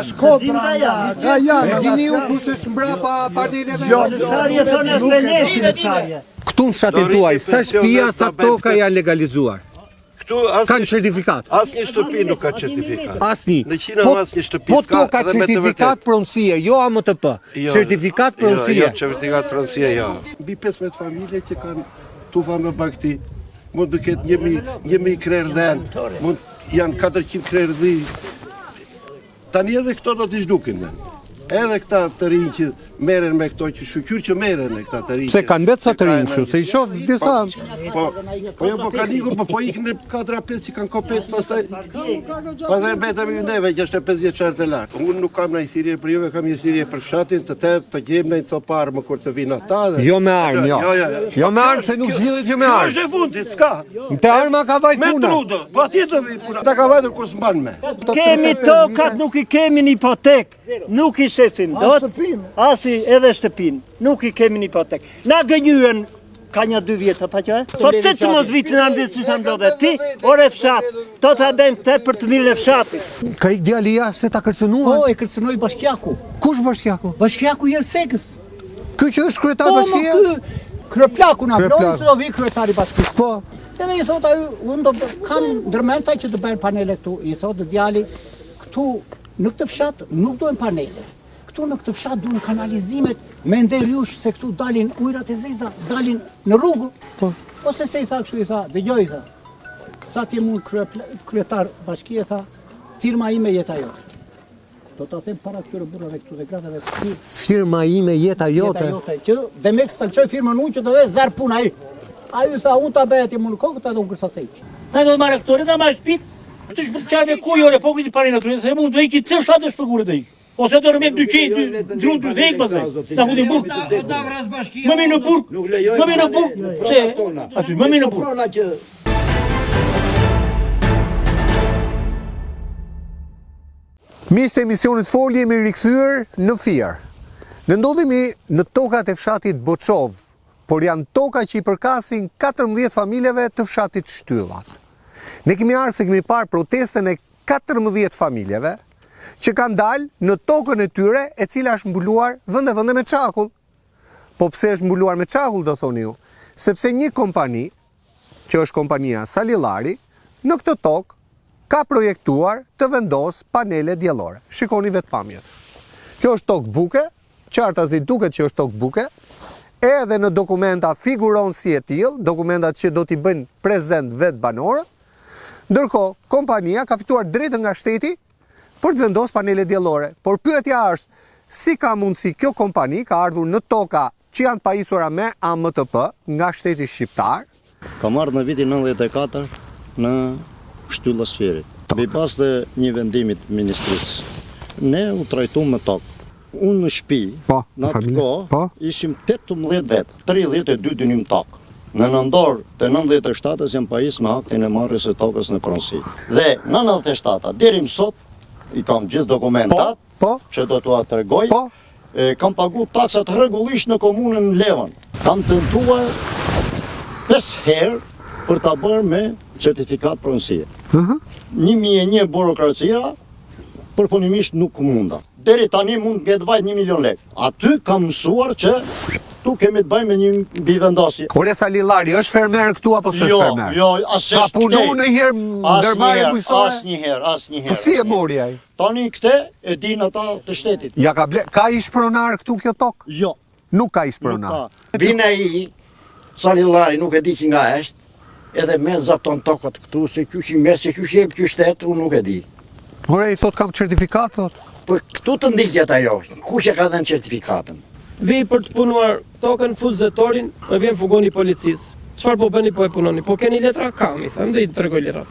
Shkodra, nga janë. Dini ju kush është mbrapa paneleve? Këtu në fshatin tuaj, sa shtëpia, sa toka janë legalizuar? Kanë certifikat? Asnjë shtëpi nuk ka certifikat. Asnjë. Në Qina asnjë shtëpi Po to ka certifikat pronësie, jo AMTP. Certifikat pronësie. Jo, certifikat pronësie, jo. Mbi 15 familje që kanë tufa me bakti, mund të ketë 1000 krerë dhenë, janë 400 krerë dhi. Tani edhe këto do t'i zhdukin me. Edhe këta të rinjë që meren me këto që shuqyr që meren e këta të rinjë. Se kanë betë sa të rinjë shu, se i shoh disa... Po jo, po kanë ikur, po ikin në 4-5 që kanë kopet, pastaj betemi neve 65 vjeçarë të lartë. Unë nuk kam në i thirje për juve, kam një thirje për fshatin, të tërë të gjemë në i coparë më kur të vinë ata dhe... Jo me armë, jo. Jo me armë, se nuk zgjidhet jo me armë. Kjo është e fundit, s'ka. Te arma ka vajt puna. Me trudë, po atje të vi puna. Ta ka vajtur kur s'mban me. Kemi tokat, nuk i kemi një hipotek, nuk i shesim dot, asi edhe shtëpin, nuk i kemi një hipotek. Na gënjyen ka një 2 vjetë, pa që e? Po pëse që mos vitin në nditë që të ndodhe ti, ore fshat, to të adem të për të mirën e fshatit. Ka ik djali jashtë se ta kërcënuar? Po, e kërcënoi Bashkiaku. Kush Bashkiaku? Bashkiaku Jersekës. Ky që është kryetar bashkia? Po, ky kryeplaku na vloi se do vi kryetari bashkisë. Po. Edhe i thot ai, unë do kam ndërmenta që të bëjnë panele këtu. I thot djali, këtu në këtë fshat nuk duhen panele. Këtu në këtë fshat duhen kanalizimet me nderjush se këtu dalin ujrat e zeza, dalin në rrugë. Po. Ose se i tha kështu, i tha, dëgjoj, tha. Sa ti mund kryetar bashkie, tha, firma ime jeta jote. Do ta them para këtyre burrave këtu dhe gratave këtu. Firma ime jeta jote. Që Demex ta lëshoj firmën unë që do vesh zar puna ai. Ai u tha, unë ta bëj atë mund kokë ta do kërcasej. Ta do marrë këtore, ta marrë shtëpi. Të shpërçave ku jore, po këtë parë natyrë, se mund të ikë të shatë shpërgurë të ikë. Ose të rëmem 200, drun të dhejkë pasaj. Ta futi burg. Më me në burg. Më me në burg. Aty, më me në burg. Miq të emisionit Folje, jemi rikthyer në Fier. Ne ndodhemi në tokat e fshatit Boçov, por janë toka që i përkasin 14 familjeve të fshatit Shtyllat. Ne kemi ardhur se kemi parë protestën e 14 familjeve që kanë dalë në tokën e tyre e cila është mbuluar vende me çakull. Po pse është mbuluar me çakull, do thoni ju? Sepse një kompani, që është kompania Salillari, në këtë tokë ka projektuar të vendos panele diellore. Shikoni vetë pamjet. Kjo është tokë buke, qartazi duket që është tokë buke, edhe në dokumenta figuron si e tillë, dokumentat që do t'i bëjnë prezent vetë banorët, ndërkohë kompania ka fituar drejtën nga shteti për të vendosur panele diellore. Por pyetja është, si ka mundësi kjo kompani ka ardhur në toka që janë pajisura me AMTP nga shteti shqiptar? Ka marrë në vitin 94 në Shtylla Sfjerit. Mbi pas të një vendimit ministrisë, ne u trajtuam me tokë. Unë në shtëpi, në atë kohë, ishim 18 vetë, 32 dynim tokë. Në nëndor të 97-ës jam pajis me aktin e marrjes së tokës në pronësi. Dhe në 97-a, deri më sot, i kam gjithë dokumentat, që do t'ua tregoj, kam pagu taksat rregullisht në komunën Levën. Kam tentuar 5 herë për ta bërë me certifikat pronësie. 1001 burokracia, përfunimisht nuk munda. Deri tani mund të vajt 1 milion lekë. Aty kam mësuar që tu kemi të bëjmë një bivendosje. Ore Salillari, është fermer këtu apo s'është fermer? Jo, asnjëherë. Ka punu ndonjëherë ndërmarrje bujqësore? Asnjëherë. Po si e mori ai? Tani këtë e din ata të shtetit. Ja ka ish pronar këtu kjo tokë? Jo. Nuk ka ish pronar. Vin ai Salillari, nuk e di që nga është, edhe me zaton tokët këtu, se kjo që me, se kjo që jep kjo shtetë, unë nuk e di. Ore, i thot kam certifikat, thot? Po këtu të ndikjet ajo, kush e ka dhenë certifikatën? Vi për të punuar tokën fuzetorin, më vjen fugoni policisë. Çfarë po bëni, po e punoni? Po keni letra? Kam, i them, dhe i tregoj letra.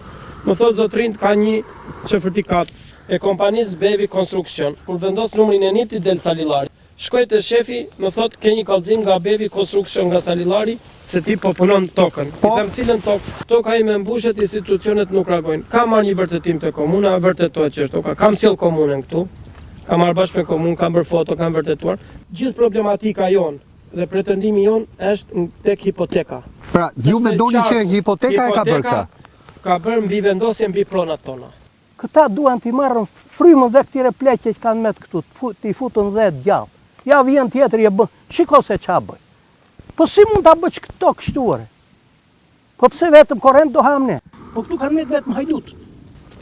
Më thot zotrin, ka një certifikat e kompanisë Bevi Konstruksion, kur vendos numrin e nitit del Salillari. Shkoj te shefi, më thot ke një kallëzim nga Bevi Konstruksion nga Salillari, se ti po punon tokën. I them cilën tokë? Toka ime mbushet, institucionet nuk reagojnë. Kam marrë një vërtetim te komuna, vërtetohet që është toka. Kam sjell komunën këtu. Kam marrë bashkë me komunë, kam bërë foto, kam vërtetuar. Gjithë problematika jonë dhe pretendimi jonë është tek hipoteka. Pra, ju mendoni që hipoteka e ka bërë këtë? Ka bërë mbi vendosje mbi pronat tona. Këta duan t'i marrën frymën dhe këtire pleqe që kanë met këtu, t'i futën dhe gjallë. Ja vjen tjetër je bë, shiko se qa bëj. Po si mund t'a bëj këto kështuare? Po pse vetëm korrent do ham ne? Po këtu kanë met vetëm hajdut.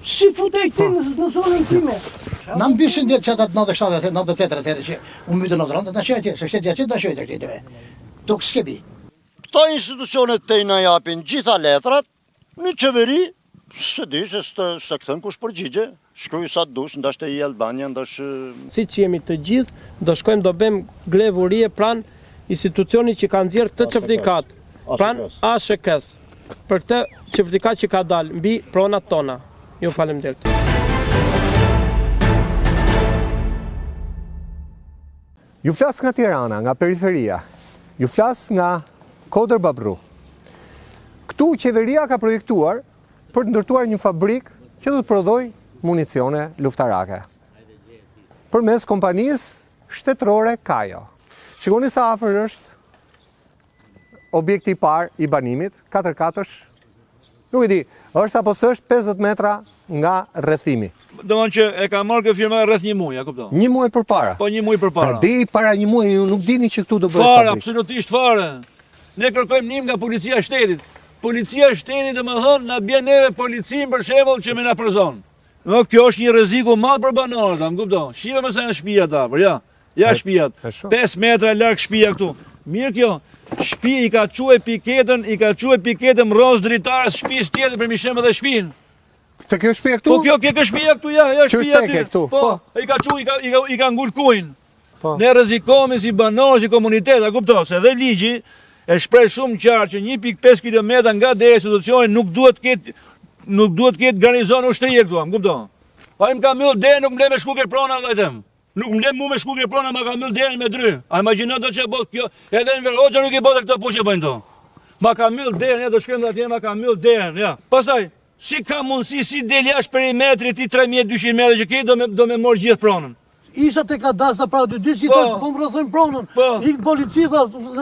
Si futej ti në zonën time? Na mbishin ditë që ata 97 98 atëherë që u mytën në Zrandë, na shëjë, se shteti atë na shëjë këtë deve. Tok skebi. Këto institucionet të na japin gjitha letrat në qeveri, se di se këthën kush përgjigje, shkruj sa të dush, ndashtë i Albania, Si që jemi të gjithë, do shkojmë do bëjmë glevurie pranë institucionit që kanë nxjerrë këtë certifikat, pranë ASHK-s, për këtë certifikat që ka dalë mbi pronat tona. Ju faleminderit. Ju flas nga Tirana, nga periferia. Ju flas nga Kodër Babru. Këtu qeveria ka projektuar për të ndërtuar një fabrikë që do të prodhoj municione luftarake. Përmes kompanisë shtetërore Kajo. Shikoni sa afër është objekti i parë i banimit, 4-4-sh. Nuk e di, është apo s'është 50 metra nga rrethimi. Domthonjë që e ka marrë kjo firma rreth 1 muaj, a kupton? 1 muaj përpara. Po 1 muaj përpara. Pra deri para 1 muaji ju nuk dini që këtu do bëhet fabrikë. fabrikë. Absolutisht fare. Ne kërkojmë ndihmë nga policia e shtetit. Policia e shtetit domethënë na bën neve policin për shembull që më na përzon. No, kjo është një rreziku madh për banorët, a kupton? Shive më sa në shtëpi ata, por ja. Ja shtëpiat. 5 metra larg shtëpia këtu. Mirë kjo. Shtëpi i ka quaj piketën roz dritare shtëpisë tjetër për mishëm edhe shtëpinë. Të kjo shtëpia këtu? Po kjo shtëpia këtu, ja shtëpia këtu. Po, i ka ngul kujin. Ne rrezikohemi si banor, si komunitet, a kupton? Se edhe ligji e shpreh shumë qartë që 1.5 kilometra nga deri institucioni nuk duhet të ketë garnizon ushtrie këtu, a kupton? Pa im ka mbyll derën, nuk më le me shku ke prona, vllajtem. Nuk më le mu me shku ke prona, ma ka mbyll derën me dry. A imagjino do që bot kjo, edhe në Verhoxha nuk i bote këto punë që bëjnë to. Ma ka mbyll derën, ja do shkojmë atje, ma ka mbyll derën, ja. Pastaj Si ka mundësi, si del jashtë perimetrit i 3200 metra që ke, do me morë gjithë pronën. Isha te ka dasta pra dy si tash po më rrethojnë pronën. Ik policia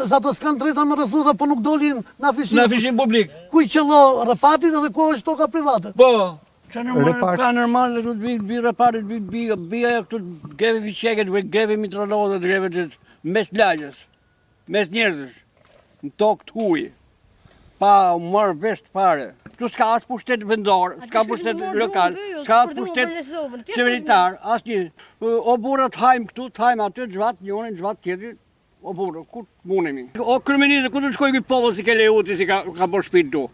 sa të s'kan drejta më rrethuta po nuk dolin në afishin. Në afishin publik. Ku i qello Rafatit edhe ku është toka private. Po. Ka normal të vi Rafatit bija këtu geve fiqeket, geve mitralodhe, geve të mes lagjës, mes njerëzës, në tokë të huj, pa marrë vesh fare. Tu s'ka as pushtet vendor, s'ka pushtet lokal, s'ka pushtet qeveritar, asnjë. O burra të hajmë këtu, të hajmë aty, xhvat njërin, xhvat tjetrin. O burra, ku mundemi? O kryeministër, ku do shkoj ky popull si ke leuti si ka bërë shtëpi këtu?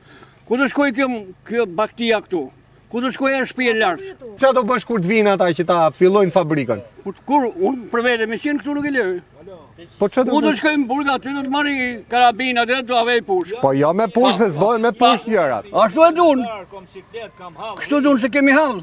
Ku do shkoj kjo baktia këtu? Ku do shkoj shtëpi e lartë? Çfarë do bësh kur të vinë ata që ta fillojnë fabrikën? Kur unë për vete me qenë këtu nuk e lej. Po çfarë Ku do shkojmë në burg aty do të marri karabinat dhe do avej push. Po jo me push, se s'bëhen me push gjërat. Ashtu e dun. Kështu dun se kemi hall.